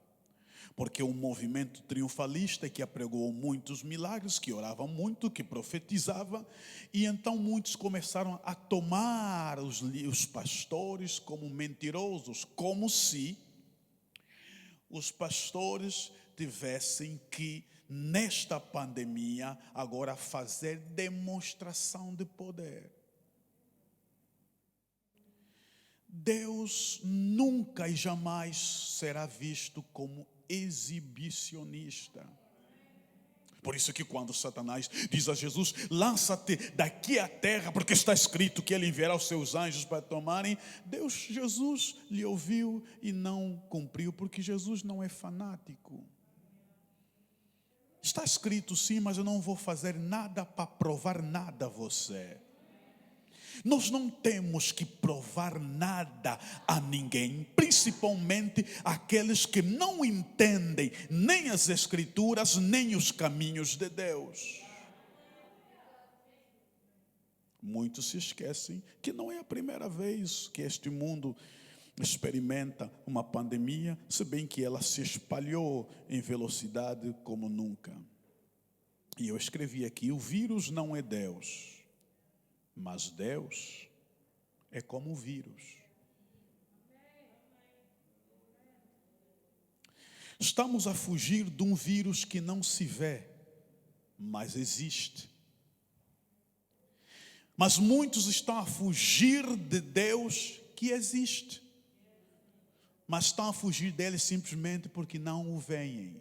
Porque é um movimento triunfalista que apregou muitos milagres, que orava muito, que profetizava. E então muitos começaram a tomar os pastores como mentirosos, como se os pastores tivessem que, nesta pandemia, agora fazer demonstração de poder. Deus nunca e jamais será visto como exibicionista. Por isso que quando Satanás diz a Jesus, lança-te daqui à terra, porque está escrito que ele enviará os seus anjos para tomarem, Jesus lhe ouviu e não cumpriu, porque Jesus não é fanático. Está escrito sim, mas eu não vou fazer nada para provar nada a você. Nós não temos que provar nada a ninguém, principalmente aqueles que não entendem nem as Escrituras, nem os caminhos de Deus. Muitos se esquecem que não é a primeira vez que este mundo experimenta uma pandemia, se bem que ela se espalhou em velocidade como nunca. E eu escrevi aqui, o vírus não é Deus. Mas Deus é como o vírus. Estamos a fugir de um vírus que não se vê, mas existe. Mas muitos estão a fugir de Deus que existe. Mas estão a fugir dele simplesmente porque não o veem.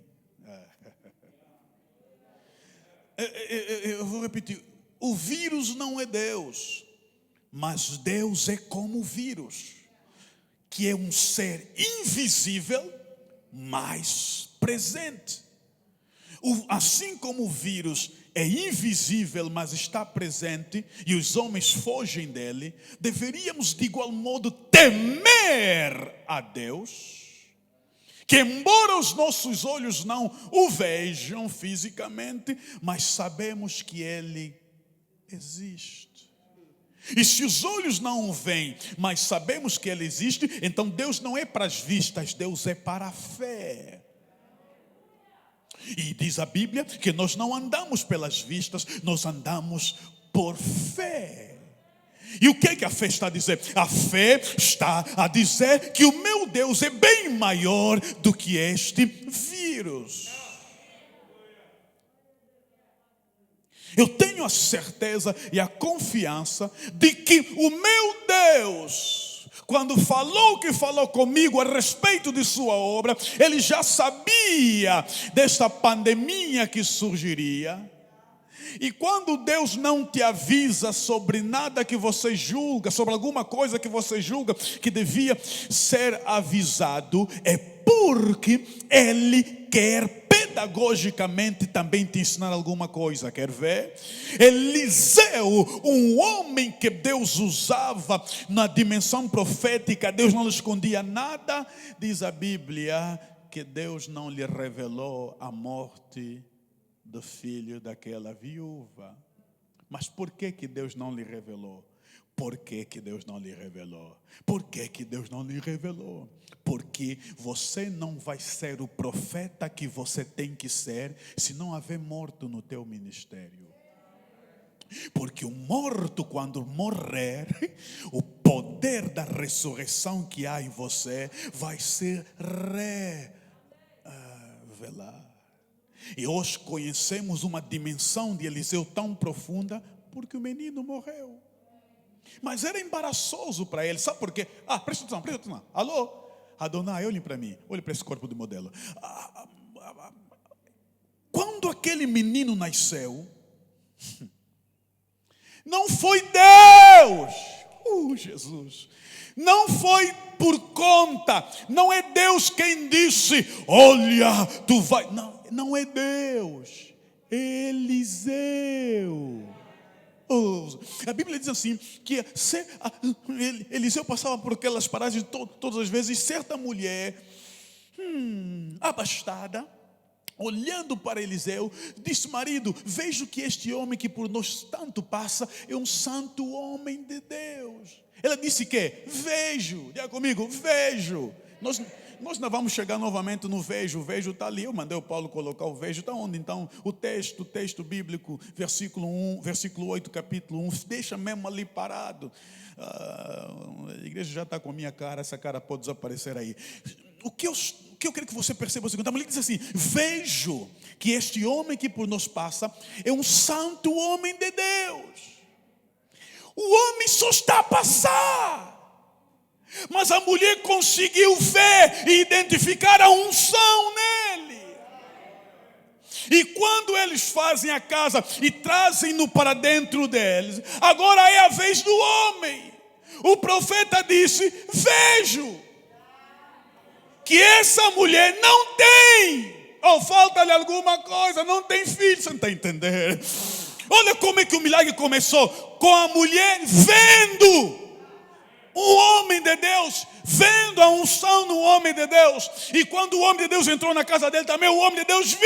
Eu vou repetir. O vírus não é Deus, mas Deus é como o vírus, que é um ser invisível, mas presente. Assim como o vírus é invisível, mas está presente, e os homens fogem dele, deveríamos de igual modo temer a Deus, que embora os nossos olhos não o vejam fisicamente, mas sabemos que ele existe. E se os olhos não o veem, mas sabemos que ele existe, então Deus não é para as vistas, Deus é para a fé. E diz a Bíblia que nós não andamos pelas vistas, nós andamos por fé. E o que é que a fé está a dizer? A fé está a dizer que o meu Deus é bem maior do que este vírus. Eu tenho a certeza e a confiança de que o meu Deus, quando falou o que falou comigo a respeito de sua obra, ele já sabia desta pandemia que surgiria. E quando Deus não te avisa sobre nada que você julga, sobre alguma coisa que você julga que devia ser avisado, é porque ele quer pedagogicamente também te ensinar alguma coisa. Quer ver? Eliseu, um homem que Deus usava na dimensão profética, Deus não lhe escondia nada. Diz a Bíblia que Deus não lhe revelou a morte do filho daquela viúva. Mas por que Deus não lhe revelou? Por que Deus não lhe revelou? Por que Deus não lhe revelou? Porque você não vai ser o profeta que você tem que ser se não haver morto no teu ministério. Porque o morto, quando morrer, o poder da ressurreição que há em você vai ser revelar. E hoje conhecemos uma dimensão de Eliseu tão profunda porque o menino morreu. Mas era embaraçoso para ele, sabe por quê? Presta atenção. Alô? Adonai, olhem para mim, olhem para esse corpo de modelo. Quando aquele menino nasceu, não foi Deus, Jesus, não foi por conta, não é Deus quem disse, olha, tu vai, não é Deus, Eliseu. A Bíblia diz assim, que Eliseu passava por aquelas paragens todas as vezes, e certa mulher, abastada, olhando para Eliseu, disse, marido, vejo que este homem que por nós tanto passa, é um santo homem de Deus. Ela disse que, vejo, diga comigo, vejo. Nós não vamos chegar novamente no vejo, o vejo está ali, eu mandei o Paulo colocar o vejo, está onde então? O texto bíblico, versículo 8, capítulo 1, deixa mesmo ali parado. A igreja já está com a minha cara, essa cara pode desaparecer aí. O que eu quero que você perceba é o seguinte, a mulher diz assim, vejo que este homem que por nós passa, é um santo homem de Deus. O homem só está a passar. Mas a mulher conseguiu ver e identificar a unção nele. E quando eles fazem a casa e trazem-no para dentro deles, agora é a vez do homem. O profeta disse, vejo que essa mulher não tem, ou falta-lhe alguma coisa, não tem filho. Você não está entendendo? Olha como é que o milagre começou, com a mulher vendo um homem de Deus, vendo a unção no homem de Deus. E quando o homem de Deus entrou na casa dele também, o homem de Deus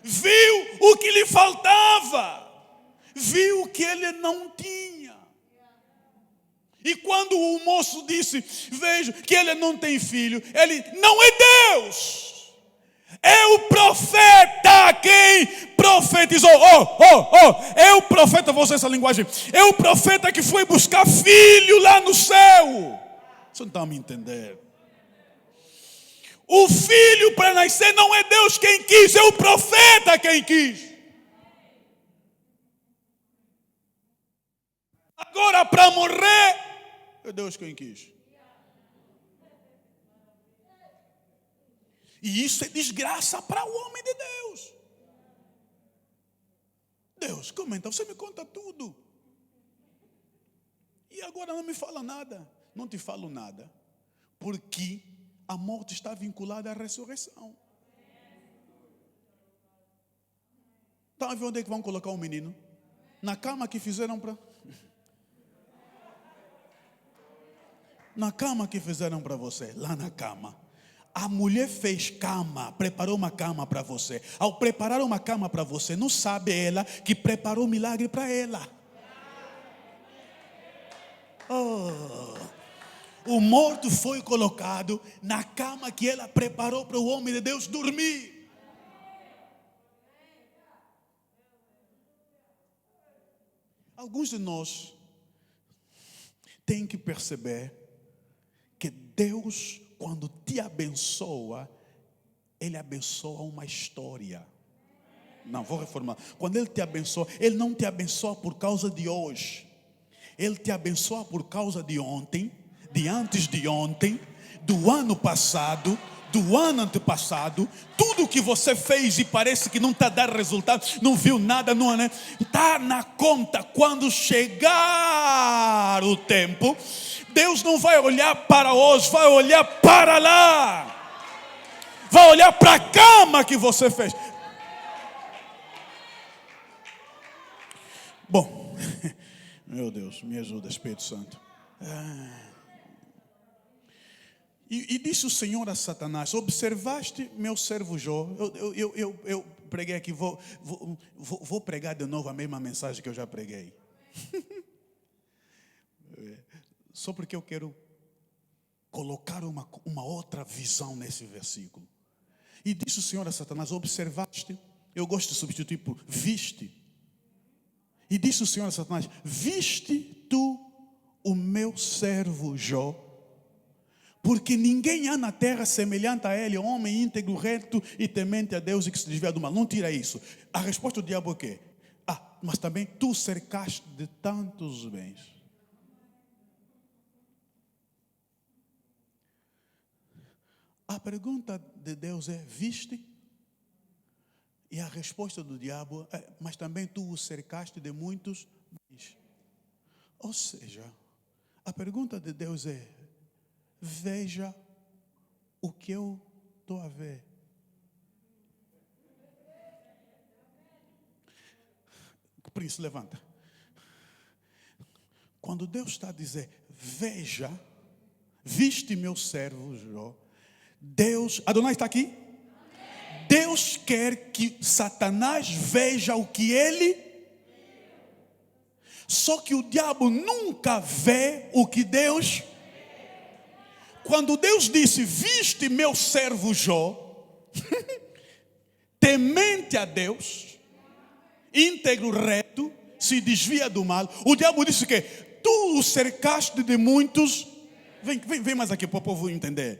viu o que lhe faltava, viu o que ele não tinha. E quando o moço disse, vejo que ele não tem filho, ele, não é Deus, é o profeta quem profetizou. É o profeta, vou usar essa linguagem, é o profeta que foi buscar filho lá no céu. Você não está me entendendo? O filho para nascer não é Deus quem quis, é o profeta quem quis. Agora para morrer, é Deus quem quis. E isso é desgraça para o homem de Deus. Deus, comenta, você me conta tudo. E agora não me fala nada. Não te falo nada. Porque a morte está vinculada à ressurreição. Tá a ver onde é que vão colocar o menino? Na cama que fizeram para... Na cama que fizeram para você. Lá na cama. A mulher fez cama, preparou uma cama para você. Ao preparar uma cama para você, não sabe ela que preparou um milagre para ela. O morto foi colocado na cama que ela preparou para o homem de Deus dormir. Alguns de nós têm que perceber que Deus, quando te abençoa, Ele abençoa uma história. Não, vou reformar. Quando Ele te abençoa, Ele não te abençoa por causa de hoje. Ele te abençoa por causa de ontem, de antes de ontem, do ano passado, do ano antepassado. Tudo que você fez e parece que não está dando resultado, não viu nada, não é? Está na conta. Quando chegar o tempo, Deus não vai olhar para hoje, vai olhar para lá. Vai olhar para a cama que você fez. Bom, meu Deus, me ajuda, Espírito Santo. E disse o Senhor a Satanás, observaste meu servo Jó? Eu preguei aqui, vou pregar de novo a mesma mensagem que eu já preguei. Só porque eu quero colocar uma outra visão nesse versículo. E disse o Senhor a Satanás, observaste? Eu gosto de substituir por viste. E disse o Senhor a Satanás, viste tu o meu servo Jó? Porque ninguém há na terra semelhante a ele, homem íntegro, reto e temente a Deus e que se desvia do mal. Não tira isso. A resposta do diabo é o quê? Mas também tu cercaste de tantos bens. A pergunta de Deus é: viste? E a resposta do diabo é: mas também tu o cercaste de muitos bens. Ou seja, a pergunta de Deus é: veja o que eu estou a ver. Príncipe, levanta. Quando Deus está a dizer: veja, viste meu servo Jó. Deus, Adonai está aqui? Deus quer que Satanás veja o que ele. Só que o diabo nunca vê o que Deus. Quando Deus disse: viste meu servo Jó, temente a Deus, íntegro, reto, se desvia do mal. O diabo disse que tu o cercaste de muitos. Vem mais aqui para o povo entender.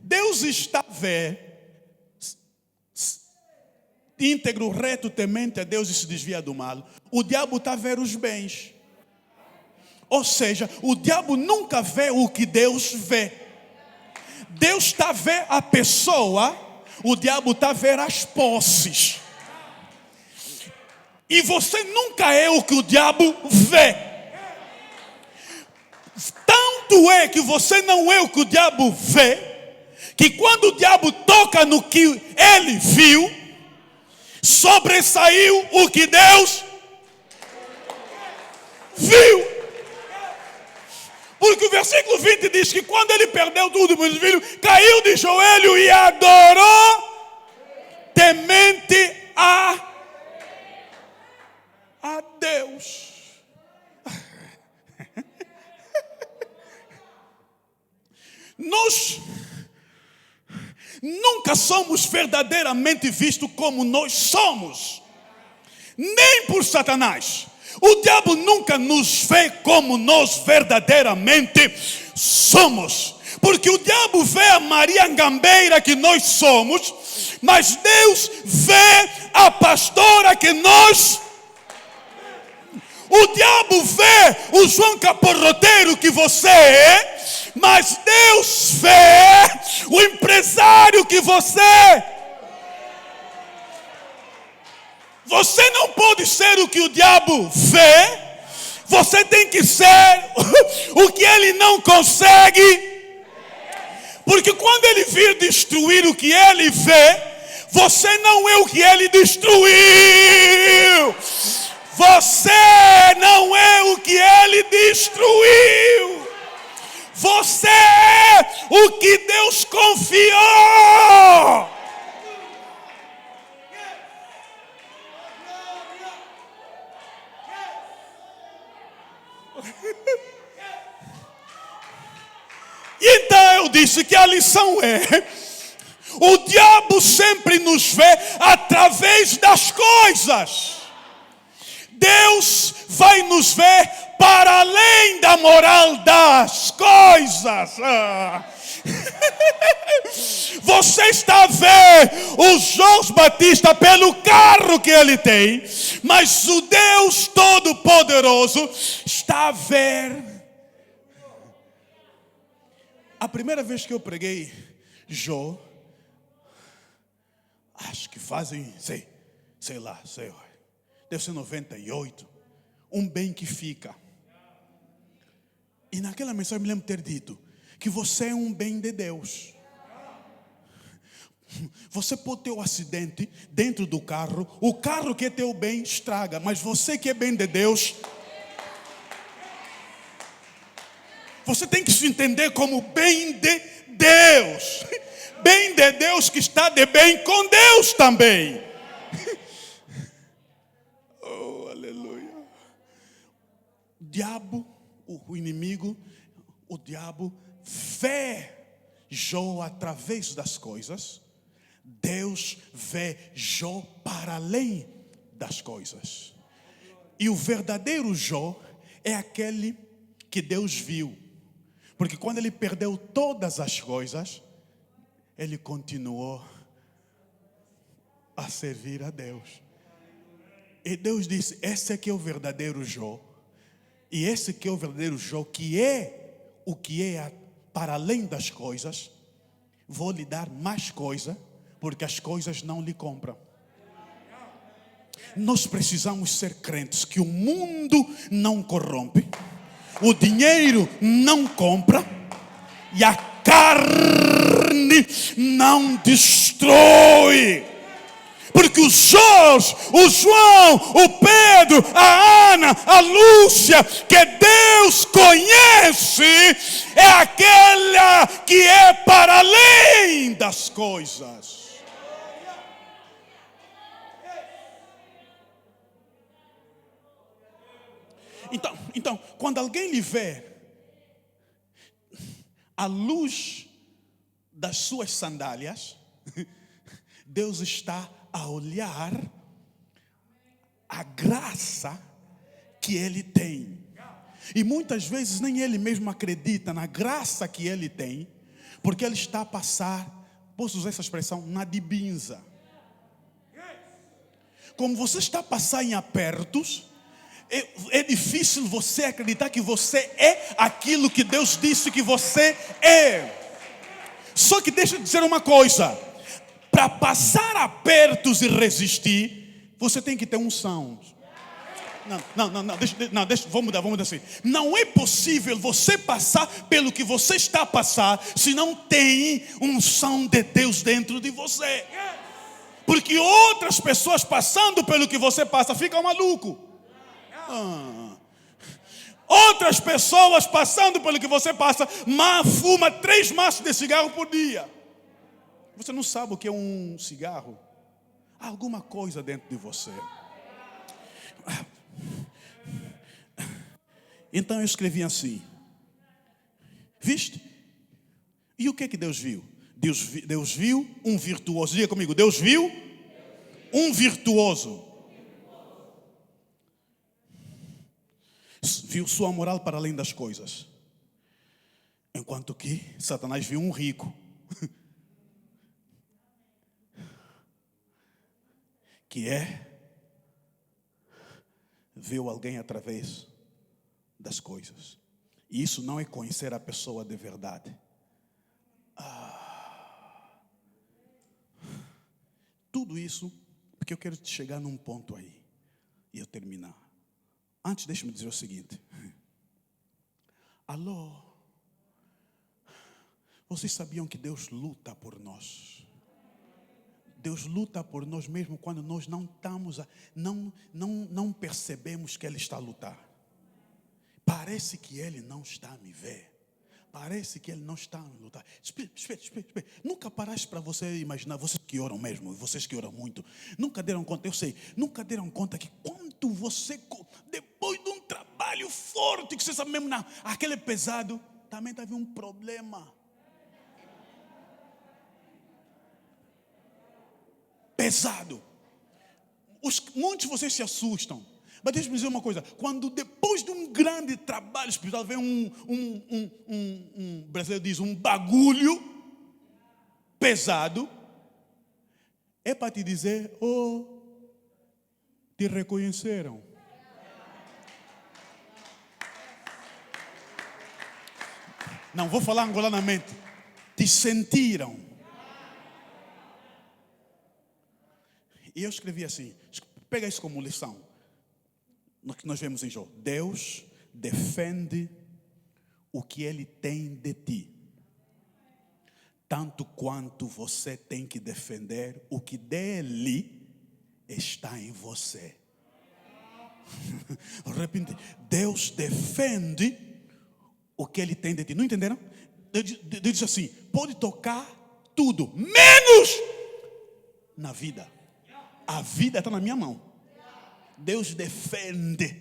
Deus está a ver, íntegro, reto, temente a Deus e se desvia do mal. O diabo está a ver os bens. Ou seja, o diabo nunca vê o que Deus vê. Deus está a ver a pessoa, o diabo está a ver as posses. E você nunca é o que o diabo vê. Tanto é que você não é o que o diabo vê, que quando o diabo toca no que ele viu, sobressaiu o que Deus viu. Porque o versículo 20 diz que quando ele perdeu tudo, caiu de joelho e adorou, temente a Deus. Nós nunca somos verdadeiramente vistos como nós somos, nem por Satanás. O diabo nunca nos vê como nós verdadeiramente somos, porque o diabo vê a Maria Gambeira que nós somos, mas Deus vê a pastora que nós. O diabo vê o João Caporroteiro que você é, mas Deus vê o empresário que você é. Você não pode ser o que o diabo vê. Você tem que ser o que ele não consegue. Porque quando ele vir destruir o que ele vê, você não é o que ele destruiu. Você não é o que ele destruiu. Você é o que Deus confiou. Então eu disse que a lição é: o diabo sempre nos vê através das coisas. Deus vai nos ver para além da moral das coisas. Você está a ver o João Batista pelo carro que ele tem, mas o Deus Todo-Poderoso está a ver. A primeira vez que eu preguei Jó, acho que fazem, sei lá, deve ser 98, um bem que fica. E naquela mensagem eu me lembro de ter dito que você é um bem de Deus. Você pode ter um acidente dentro do carro, o carro que é teu bem estraga, mas você que é bem de Deus, você tem que se entender como bem de Deus. Bem de Deus que está de bem com Deus também. Oh, aleluia. Diabo, o inimigo, o diabo vê Jó através das coisas. Deus vê Jó para além das coisas. E o verdadeiro Jó é aquele que Deus viu. Porque quando ele perdeu todas as coisas, ele continuou a servir a Deus. E Deus disse: esse aqui é o verdadeiro Jó. E esse aqui é o verdadeiro Jó, que é o que é para além das coisas. Vou lhe dar mais coisa, porque as coisas não lhe compram. Nós precisamos ser crentes que o mundo não corrompe, o dinheiro não compra e a carne não destrói. Porque o Jorge, o João, o Pedro, a Ana, a Lúcia, que Deus conhece, é aquela que é para além das coisas. Então, quando alguém lhe vê a luz das suas sandálias, Deus está a olhar a graça que ele tem. E muitas vezes nem ele mesmo acredita na graça que ele tem, porque ele está a passar, posso usar essa expressão, na dibinza. Como você está a passar em apertos, é difícil você acreditar que você é aquilo que Deus disse que você é. Só que deixa eu dizer uma coisa: para passar apertos e resistir, você tem que ter unção. Vamos mudar assim. Não é possível você passar pelo que você está a passar se não tem unção de Deus dentro de você. Porque outras pessoas passando pelo que você passa ficam malucos. Outras pessoas passando pelo que você passa, fuma 3 maços de cigarro por dia. Você não sabe o que é um cigarro? Há alguma coisa dentro de você. Então eu escrevi assim: viste? E o que é que Deus viu? Deus viu um virtuoso. Diga comigo: Deus viu um virtuoso. Viu sua moral para além das coisas. Enquanto que Satanás viu um rico que viu alguém através das coisas. E isso não é conhecer a pessoa de verdade. Tudo isso porque eu quero chegar num ponto aí e eu terminar. Antes, deixa-me dizer o seguinte. Alô? Vocês sabiam que Deus luta por nós? Deus luta por nós mesmo quando nós não estamos, não percebemos que Ele está a lutar. Parece que Ele não está a me ver. Parece que Ele não está a me lutar. Espera. Nunca paraste para você imaginar, vocês que oram mesmo, vocês que oram muito, nunca deram conta, eu sei, nunca deram conta que quando você, depois de um trabalho forte, que você sabe mesmo, não, aquele pesado, também teve um problema. Pesado. Muitos de vocês se assustam. Mas deixa eu dizer uma coisa: quando depois de um grande trabalho espiritual vem um brasileiro diz, um bagulho pesado, é para te dizer: te reconheceram. Não vou falar angolanamente. Te sentiram. E eu escrevi assim, pega isso como lição, no que nós vemos em Jó. Deus defende o que Ele tem de ti, tanto quanto você tem que defender o que dele está em você. Repente, Deus defende o que Ele tem de ti. Não entenderam? Deus diz assim: pode tocar tudo, menos na vida. A vida está na minha mão. Deus defende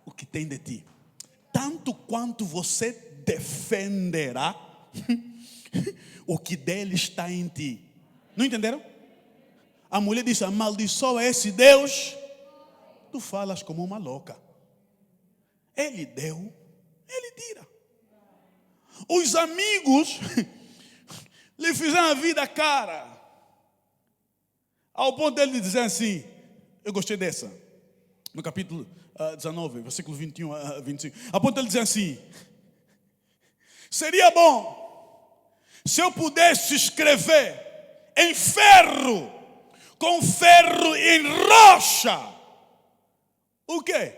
o que tem de ti, tanto quanto você defenderá o que dele está em ti. Não entenderam? A mulher disse: amaldiçoa esse Deus. Tu falas como uma louca. Ele deu, Ele tira. Os amigos lhe fizeram a vida cara, ao ponto dele dizer assim, eu gostei dessa, no capítulo 19, versículo 21 a 25, ao ponto dele dizer assim, seria bom se eu pudesse escrever em ferro, com ferro em rocha. O quê?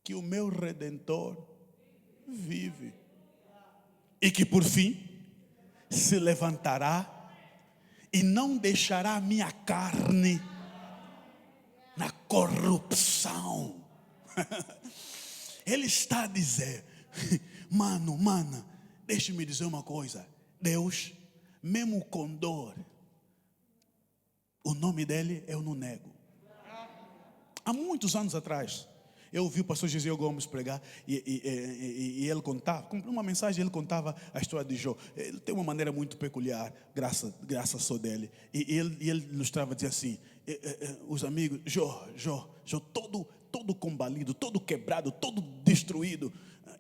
Que o meu Redentor vive. E que por fim se levantará e não deixará a minha carne na corrupção. Ele está a dizer, mana, deixe-me dizer uma coisa. Deus, mesmo com dor, o nome dele eu não nego. Há muitos anos atrás, eu ouvi o pastor Gisele Gomes pregar e ele contava, uma mensagem, ele contava a história de Jó. Ele tem uma maneira muito peculiar, graça só dele. E ele ilustrava, dizia assim, os amigos, Jó, todo combalido, todo quebrado, todo destruído.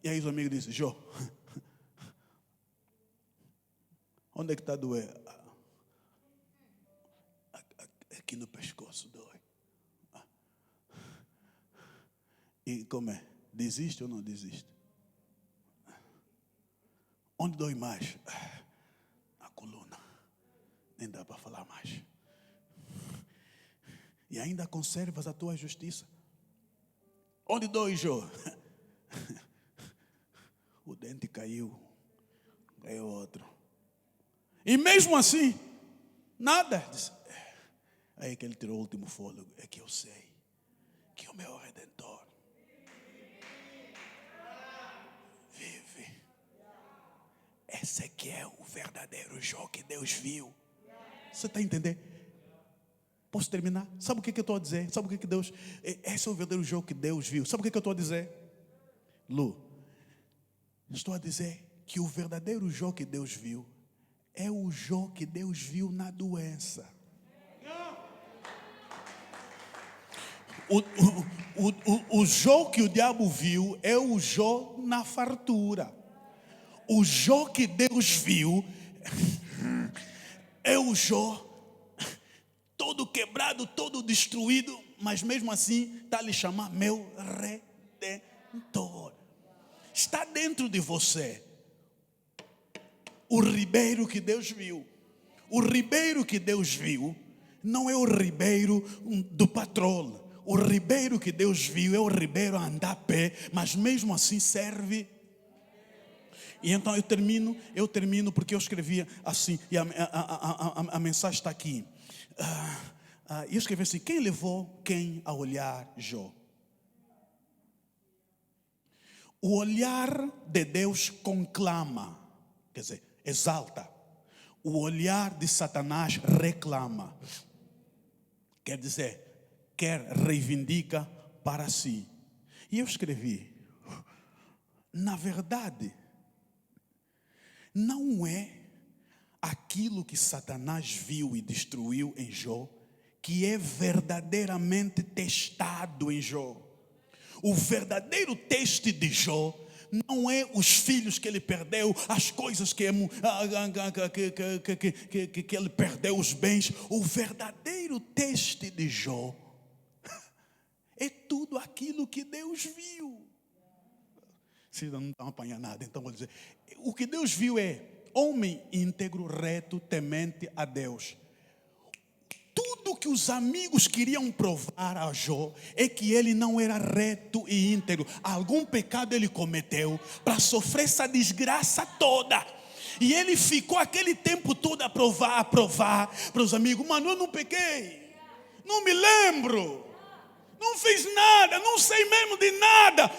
E aí os amigos dizem, Jó, onde é que está a doer? Aqui no pescoço dói. E como é? Desiste ou não desiste? Onde dói mais? Na coluna. Nem dá para falar mais. E ainda conservas a tua justiça. Onde dói, Jó? O dente caiu. Caiu outro. E mesmo assim, nada. Aí que ele tirou o último fôlego. É que eu sei que o meu Redentor vive. Esse aqui é o verdadeiro Jó que Deus viu. Você está entendendo? Posso terminar? Sabe o que eu estou a dizer? Sabe o que Deus... Esse é o verdadeiro Jó que Deus viu. Sabe o que eu estou a dizer? Lu, estou a dizer que o verdadeiro Jó que Deus viu é o Jó que Deus viu na doença. O Jó que o diabo viu é o Jó na fartura. O Jó que Deus viu é o Jó todo quebrado, todo destruído, mas mesmo assim está a lhe chamar meu Redentor. Está dentro de você o ribeiro que Deus viu. O ribeiro que Deus viu não é o ribeiro do patrão. O ribeiro que Deus viu é o ribeiro a andar a pé, mas mesmo assim serve. E então eu termino porque eu escrevia assim, e a mensagem está aqui. Eu escrevi assim, quem levou quem a olhar Jó? O olhar de Deus conclama, quer dizer, exalta. O olhar de Satanás reclama. Quer dizer, reivindica para si. E eu escrevi, na verdade, não é aquilo que Satanás viu e destruiu em Jó que é verdadeiramente testado em Jó. O verdadeiro teste de Jó não é os filhos que ele perdeu, as coisas que ele perdeu, os bens. O verdadeiro teste de Jó é tudo aquilo que Deus viu. Vocês não estão apanhando nada, então vou dizer. O que Deus viu é homem íntegro, reto, temente a Deus. Tudo que os amigos queriam provar a Jó é que ele não era reto e íntegro. Algum pecado ele cometeu para sofrer essa desgraça toda. E ele ficou aquele tempo todo a provar para os amigos. Mano, eu não pequei. Não me lembro. Não fiz nada. Não sei mesmo de nada.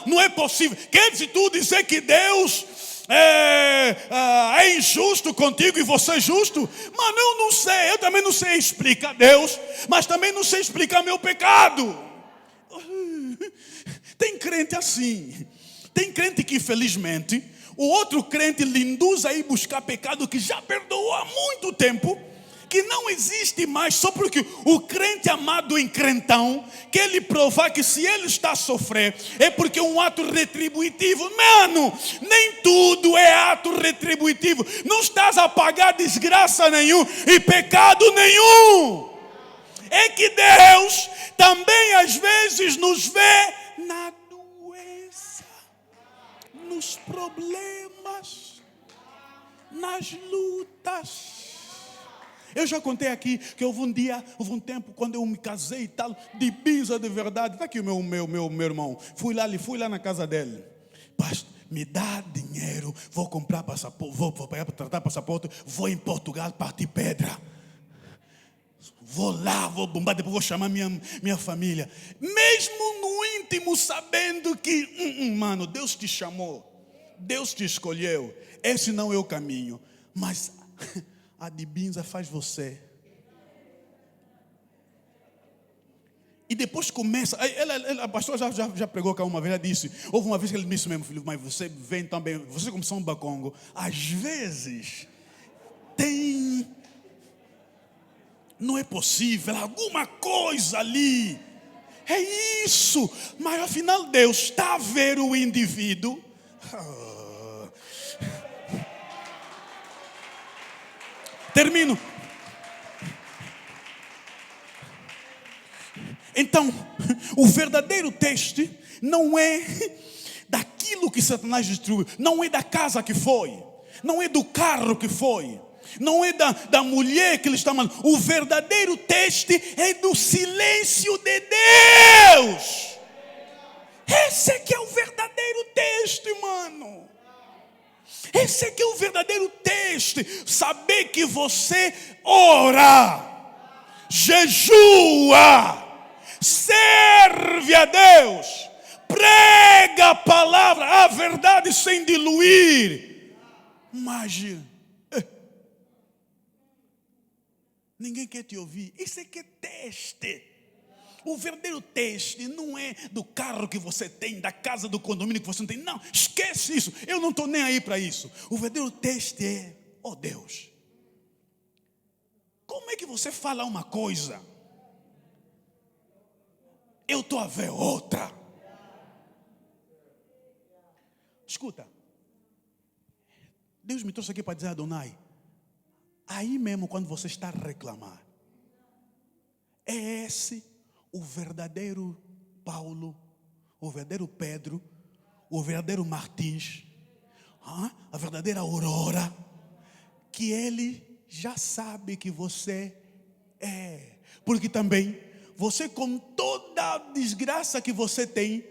Não é possível. Quer dizer tu dizer que Deus é injusto contigo e você é justo? Mano, eu não sei. Eu também não sei explicar Deus, mas também não sei explicar meu pecado. Tem crente assim. Tem crente que infelizmente o outro crente lhe induz a ir buscar pecado que já perdoou há muito tempo, que não existe mais só porque o crente amado encrentão quer lhe provar que se ele está a sofrer é porque é um ato retributivo. Mano, nem tudo é ato retributivo. Não estás a pagar desgraça nenhum e pecado nenhum. É que Deus também às vezes nos vê na doença, nos problemas, nas lutas. Eu já contei aqui que houve um tempo quando eu me casei e tal, de Ibiza de verdade. Está aqui o meu irmão. Fui lá na casa dele. Pastor, me dá dinheiro, vou comprar passaporte, vou pagar para tratar passaporte, vou em Portugal partir pedra. Vou lá, vou bombar, depois vou chamar minha família. Mesmo no íntimo, sabendo que, mano, Deus te chamou, Deus te escolheu. Esse não é o caminho. Mas a Dibinza faz você. E depois começa. A pastora já pregou cá uma vez, ela disse. Houve uma vez que ele disse mesmo, filho, mas você vem também, você como São Bacongo, às vezes tem. Não é possível, alguma coisa ali. É isso. Mas afinal Deus está a ver o indivíduo. Termino. Então, o verdadeiro teste não é daquilo que Satanás destruiu, não é da casa que foi, não é do carro que foi, não é da mulher que ele está mandando. O verdadeiro teste é do silêncio de Deus. Esse é que é o verdadeiro teste, mano. Esse é que é o verdadeiro teste. Saber que você ora, jejua, serve a Deus, prega a palavra, a verdade sem diluir. Mas ninguém quer te ouvir. Isso é que é teste. O verdadeiro teste não é do carro que você tem, da casa, do condomínio que você não tem. Não, esquece isso. Eu não estou nem aí para isso. O verdadeiro teste é, oh Deus, como é que você fala uma coisa? Eu estou a ver outra. Escuta, Deus me trouxe aqui para dizer a Adonai, aí mesmo quando você está a reclamar, é esse o verdadeiro Paulo, o verdadeiro Pedro, o verdadeiro Martins, a verdadeira Aurora, que ele já sabe que você é. Porque também, você com toda a desgraça que você tem,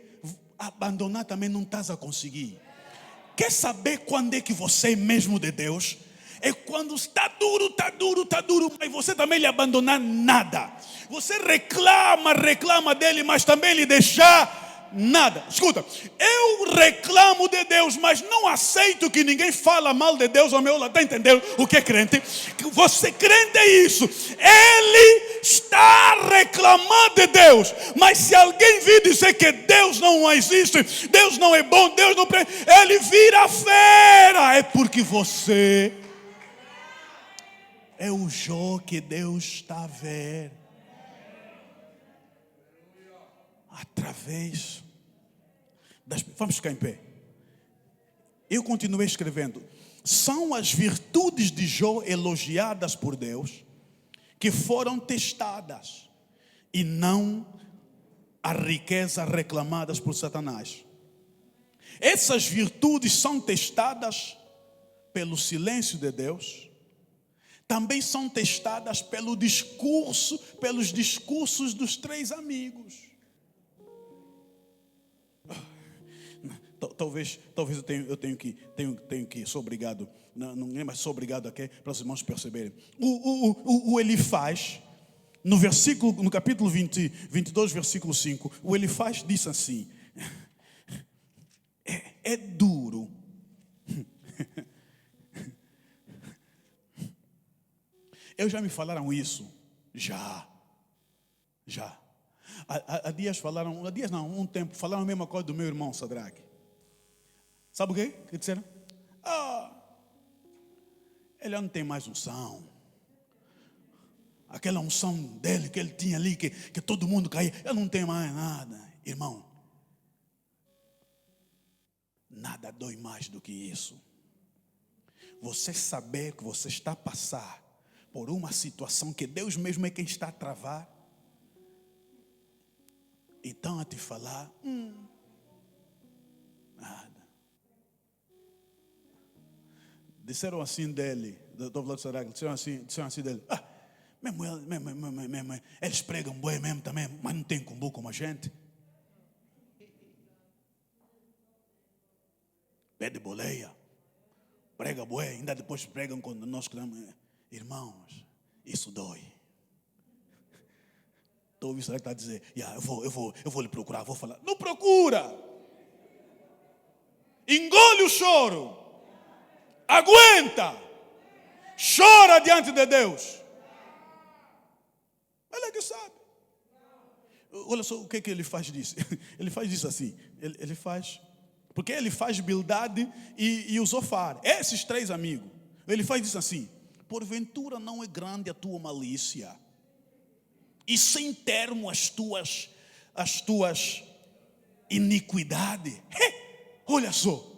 abandonar também não estás a conseguir. Quer saber quando é que você é mesmo de Deus? É quando está duro, mas você também lhe abandonar nada. Você reclama dele, mas também lhe deixar nada. Escuta, eu reclamo de Deus, mas não aceito que ninguém fala mal de Deus ao meu lado. Está entendendo o que é crente? Você crente é isso. Ele está reclamando de Deus, mas se alguém vir dizer que Deus não existe, Deus não é bom, Deus não presta, ele vira fera. É porque você é o Jó que Deus está a ver através das... Vamos ficar em pé. Eu continuei escrevendo. São as virtudes de Jó elogiadas por Deus que foram testadas, e não a riqueza reclamadas por Satanás. Essas virtudes são testadas pelo silêncio de Deus. Também são testadas pelos discursos dos três amigos. Talvez eu tenho que sou obrigado, não é mais sou obrigado aqui para os irmãos perceberem. O Elifaz, no capítulo 22, versículo 5, o Elifaz disse assim: é duro. Eu já me falaram isso? Já. Um tempo, falaram a mesma coisa do meu irmão Sadraque. Sabe o quê? Que disseram? Ele não tem mais unção. aquela unção dele que ele tinha ali, que todo mundo caía. Eu não tenho mais nada. Irmão, nada dói mais do que isso. Você saber que você está a passar por uma situação que Deus mesmo é quem está a travar. Então a te falar, nada. Disseram assim dele, estou falando de Sarac, disseram assim dele, mesmo eles pregam bué mesmo também, mas não tem combo como a gente. Pede boleia, prega bué, ainda depois pregam quando nós queremos. Irmãos, isso dói. Estou ouvindo Sarac está a dizer, eu vou lhe procurar, vou falar. Não procura! Engole o choro. Aguenta. Chora diante de Deus. Ele é que sabe. Olha só o que ele faz disso. Ele faz isso assim. Ele faz. Porque ele faz Bildade e o Zofar. Esses três amigos. Ele faz isso assim. Porventura não é grande a tua malícia. E sem termo as tuas iniquidades. Olha só.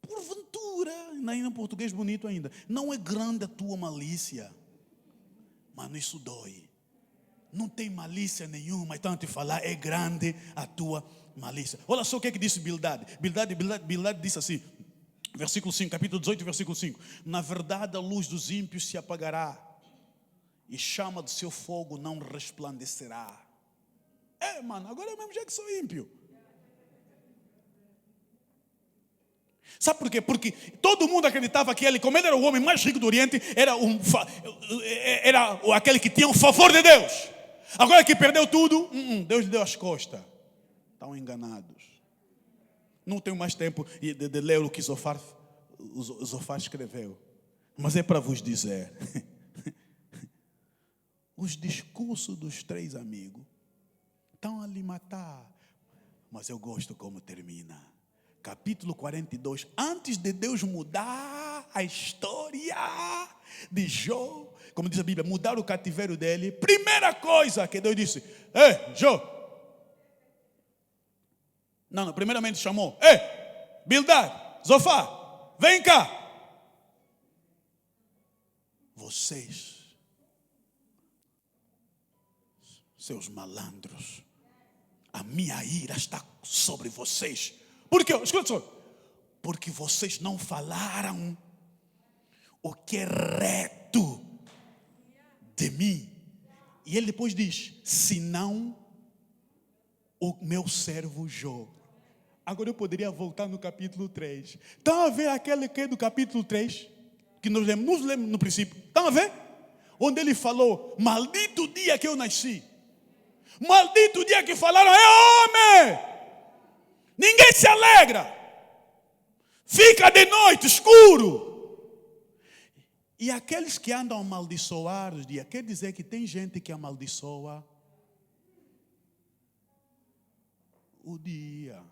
Porventura, ainda em português bonito ainda, não é grande a tua malícia. Mano, isso dói. Não tem malícia nenhuma, então te falar, é grande a tua malícia. Olha só o que é que disse Bildade. Bildade disse assim, versículo 5, capítulo 18, versículo 5. Na verdade a luz dos ímpios se apagará, e chama do seu fogo não resplandecerá. Mano, agora é mesmo já que sou ímpio. Sabe por quê? Porque todo mundo acreditava que ele, como ele era o homem mais rico do Oriente, era aquele que tinha o favor de Deus. Agora que perdeu tudo, Deus lhe deu as costas. Estão enganados. Não tenho mais tempo de ler o que Zofar escreveu. Mas é para vos dizer. Os discursos dos três amigos estão a lhe matar. Mas eu gosto como termina. Capítulo 42, antes de Deus mudar a história de Jó, como diz a Bíblia, mudar o cativeiro dele, primeira coisa que Deus disse, Jó. Não, primeiramente chamou, Bildade, Zofar, vem cá. Vocês, seus malandros, a minha ira está sobre vocês. Por quê? Escuta só. Porque vocês não falaram o que é reto de mim. E ele depois diz, senão o meu servo Jó. Agora eu poderia voltar no capítulo 3. Estão a ver aquele que é do capítulo 3? Que nos lemos no princípio. Estão a ver? Onde ele falou, maldito o dia que eu nasci. Maldito o dia que falaram, homem! Ninguém se alegra. Fica de noite, escuro. E aqueles que andam a amaldiçoar os dias, quer dizer que tem gente que amaldiçoa o dia,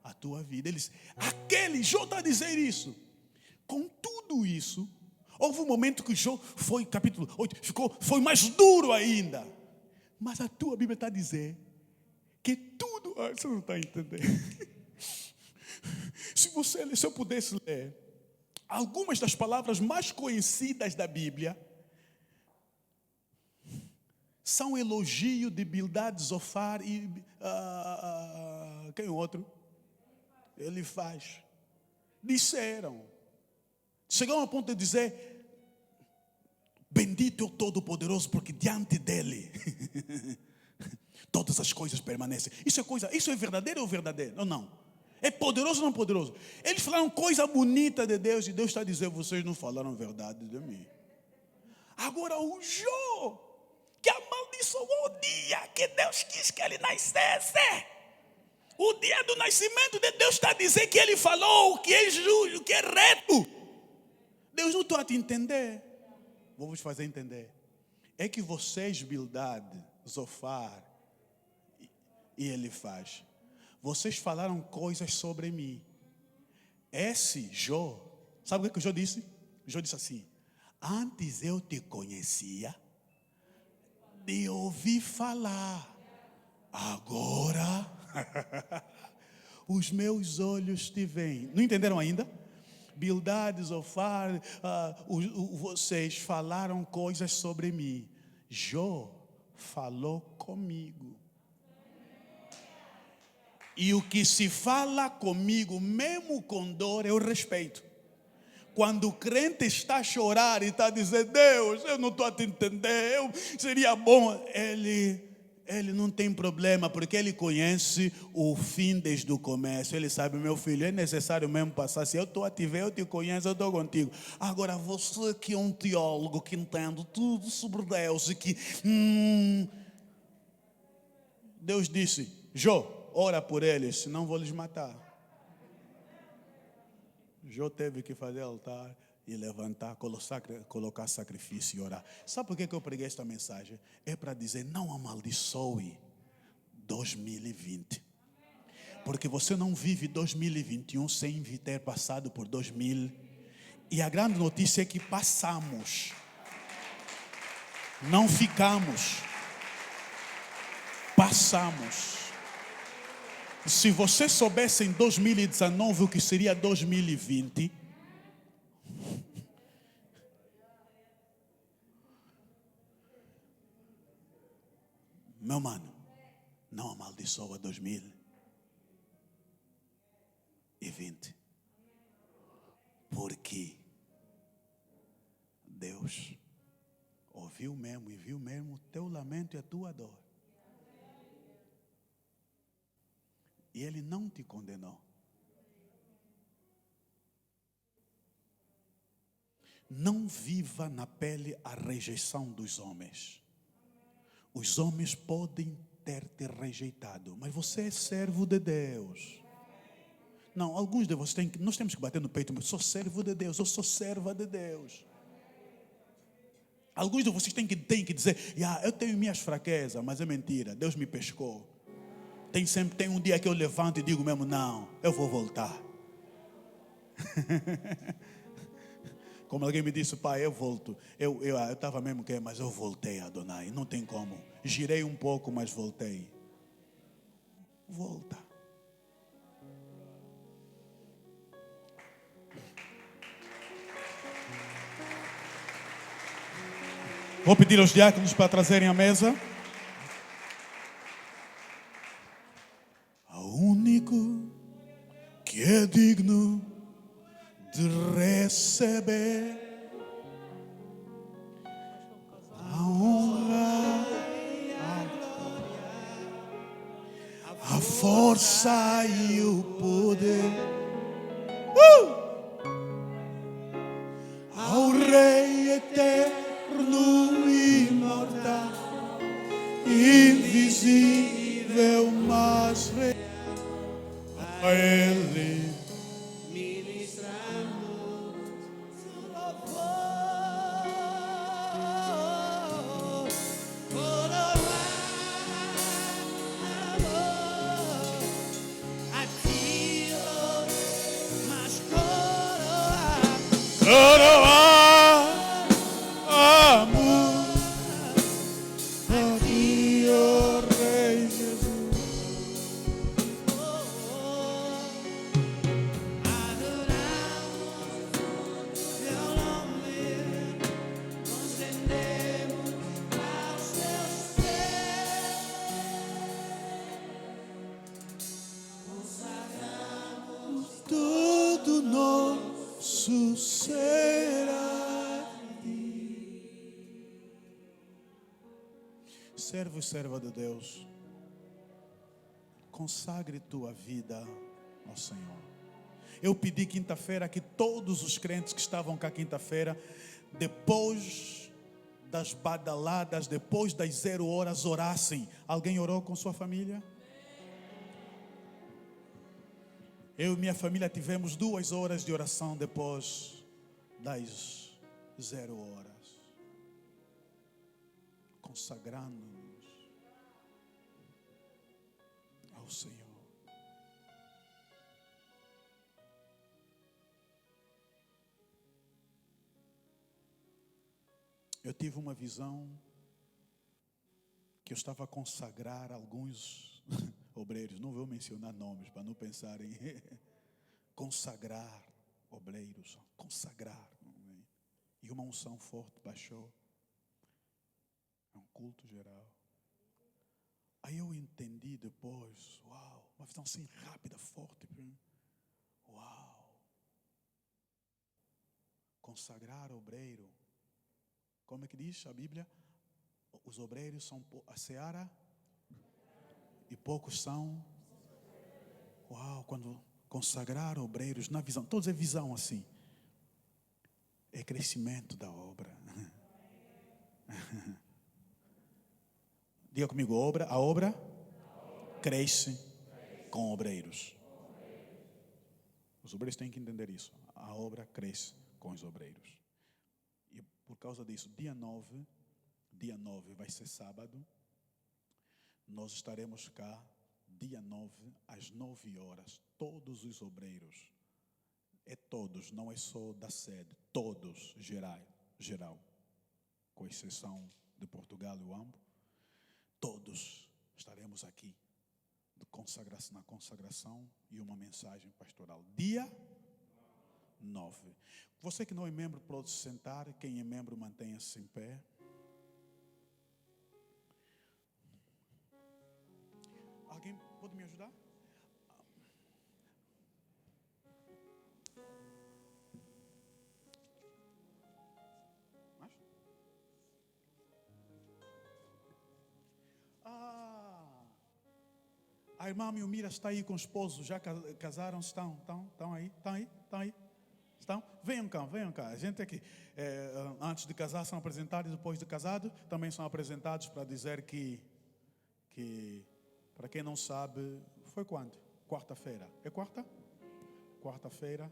a tua vida. Eles, Jó está a dizer isso. Com tudo isso, houve um momento que Jó foi, capítulo 8, foi mais duro ainda. Mas a tua Bíblia está a dizer que tudo, você não está entendendo. Se eu pudesse ler algumas das palavras mais conhecidas da Bíblia, são elogio de Bildade, Zofar e quem outro? Ele faz. Disseram. Chegaram ao ponto de dizer, bendito é o Todo-Poderoso, porque diante dele todas as coisas permanecem. Isso é verdadeiro ou verdadeiro? Ou não? É poderoso ou não poderoso? Eles falaram coisa bonita de Deus, e Deus está dizendo, vocês não falaram verdade de mim. Agora o Jó, que amaldiçoou o dia que Deus quis que ele nascesse. O dia do nascimento de Deus está a dizer que ele falou o que é justo, o que é reto. Deus não está a te entender. Vou vos fazer entender. É que vocês, Bildade, Zofar, e ele faz. Vocês falaram coisas sobre mim. Esse Jó Sabe o que o Jó disse? Jó disse assim: antes eu te conhecia de ouvir falar, agora os meus olhos te veem. Não entenderam ainda? Bildade, Zofar, vocês falaram coisas sobre mim. Jó falou comigo. E o que se fala comigo, mesmo com dor, eu respeito. Quando o crente está a chorar e está a dizer: Deus, eu não estou a te entender, seria bom. Ele não tem problema, porque ele conhece o fim desde o começo. Ele sabe: meu filho, é necessário mesmo passar. Se eu estou a te ver, eu te conheço, eu estou contigo. Agora, você que é um teólogo que entende tudo sobre Deus e que... Deus disse: Jó, ora por eles, senão vou lhes matar. Jó teve que fazer altar e levantar, colocar sacrifício e orar. Sabe por que eu preguei esta mensagem? É para dizer: não amaldiçoe 2020. Porque você não vive 2021 sem ter passado por 2000. E a grande notícia é que passamos. Não ficamos. Passamos. Se você soubesse em 2019 o que seria 2020, meu mano, não amaldiçoa 2020. Porque Deus ouviu mesmo e viu mesmo o teu lamento e a tua dor. E Ele não te condenou. Não viva na pele a rejeição dos homens. Os homens podem ter te rejeitado, mas você é servo de Deus. Não, alguns de vocês nós temos que bater no peito: eu sou servo de Deus, eu sou serva de Deus. Alguns de vocês têm que dizer: eu tenho minhas fraquezas, mas é mentira, Deus me pescou. Tem um dia que eu levanto e digo mesmo: não, eu vou voltar. Como alguém me disse: pai, eu volto. Eu estava mesmo mas eu voltei, Adonai. Não tem como. Girei um pouco, mas voltei. Volta. Vou pedir aos diáconos para trazerem a mesa. Ao único que é digno de receber a honra, a glória, a força e o poder. Ao Rei eterno e imortal, invisível, mas real, a Ele ministramos louvor, coroar a Ti, mas coroar amor a Ti, ó Rei Jesus. adoramos Teu nome, nos rendemos aos Teus pés, consagramos Todo nosso ser a Ti. Servo e serva de Deus, consagre tua vida ao Senhor. Eu pedi quinta-feira que todos os crentes que estavam cá quinta-feira, depois das badaladas, depois das 0 horas, orassem. Alguém orou com sua família? Eu e minha família tivemos 2 horas de oração depois das 0 horas. Consagrando-nos ao Senhor. eu tive uma visão que eu estava a consagrar alguns obreiros. Não vou mencionar nomes para não pensarem. Consagrar obreiros, consagrar. E uma unção forte baixou. É um culto geral. Aí eu entendi depois, uau, uma visão assim rápida, forte. Uau. Consagrar obreiro. Como é que diz a Bíblia? Os obreiros são a seara e poucos são. Uau, quando consagrar obreiros na visão, todos é visão assim. É crescimento da obra. Diga comigo, a obra cresce com obreiros. Os obreiros têm que entender isso. A obra cresce com os obreiros. E por causa disso, dia 9 vai ser sábado. Nós estaremos cá, dia 9, às 9 horas. Todos os obreiros. É todos, não é só da sede. Todos, geral. Com exceção de Portugal e o Ambo. Todos estaremos aqui na consagração e uma mensagem pastoral. Dia 9. Você que não é membro pode se sentar. Quem é membro mantenha-se em pé. Alguém pode me ajudar? A irmã Milmira está aí com o esposo, já casaram? Estão aí? Estão? Venham cá. A gente aqui, antes de casar são apresentados, depois de casado também são apresentados para dizer que para quem não sabe, foi quando? Quarta-feira. É quarta? Quarta-feira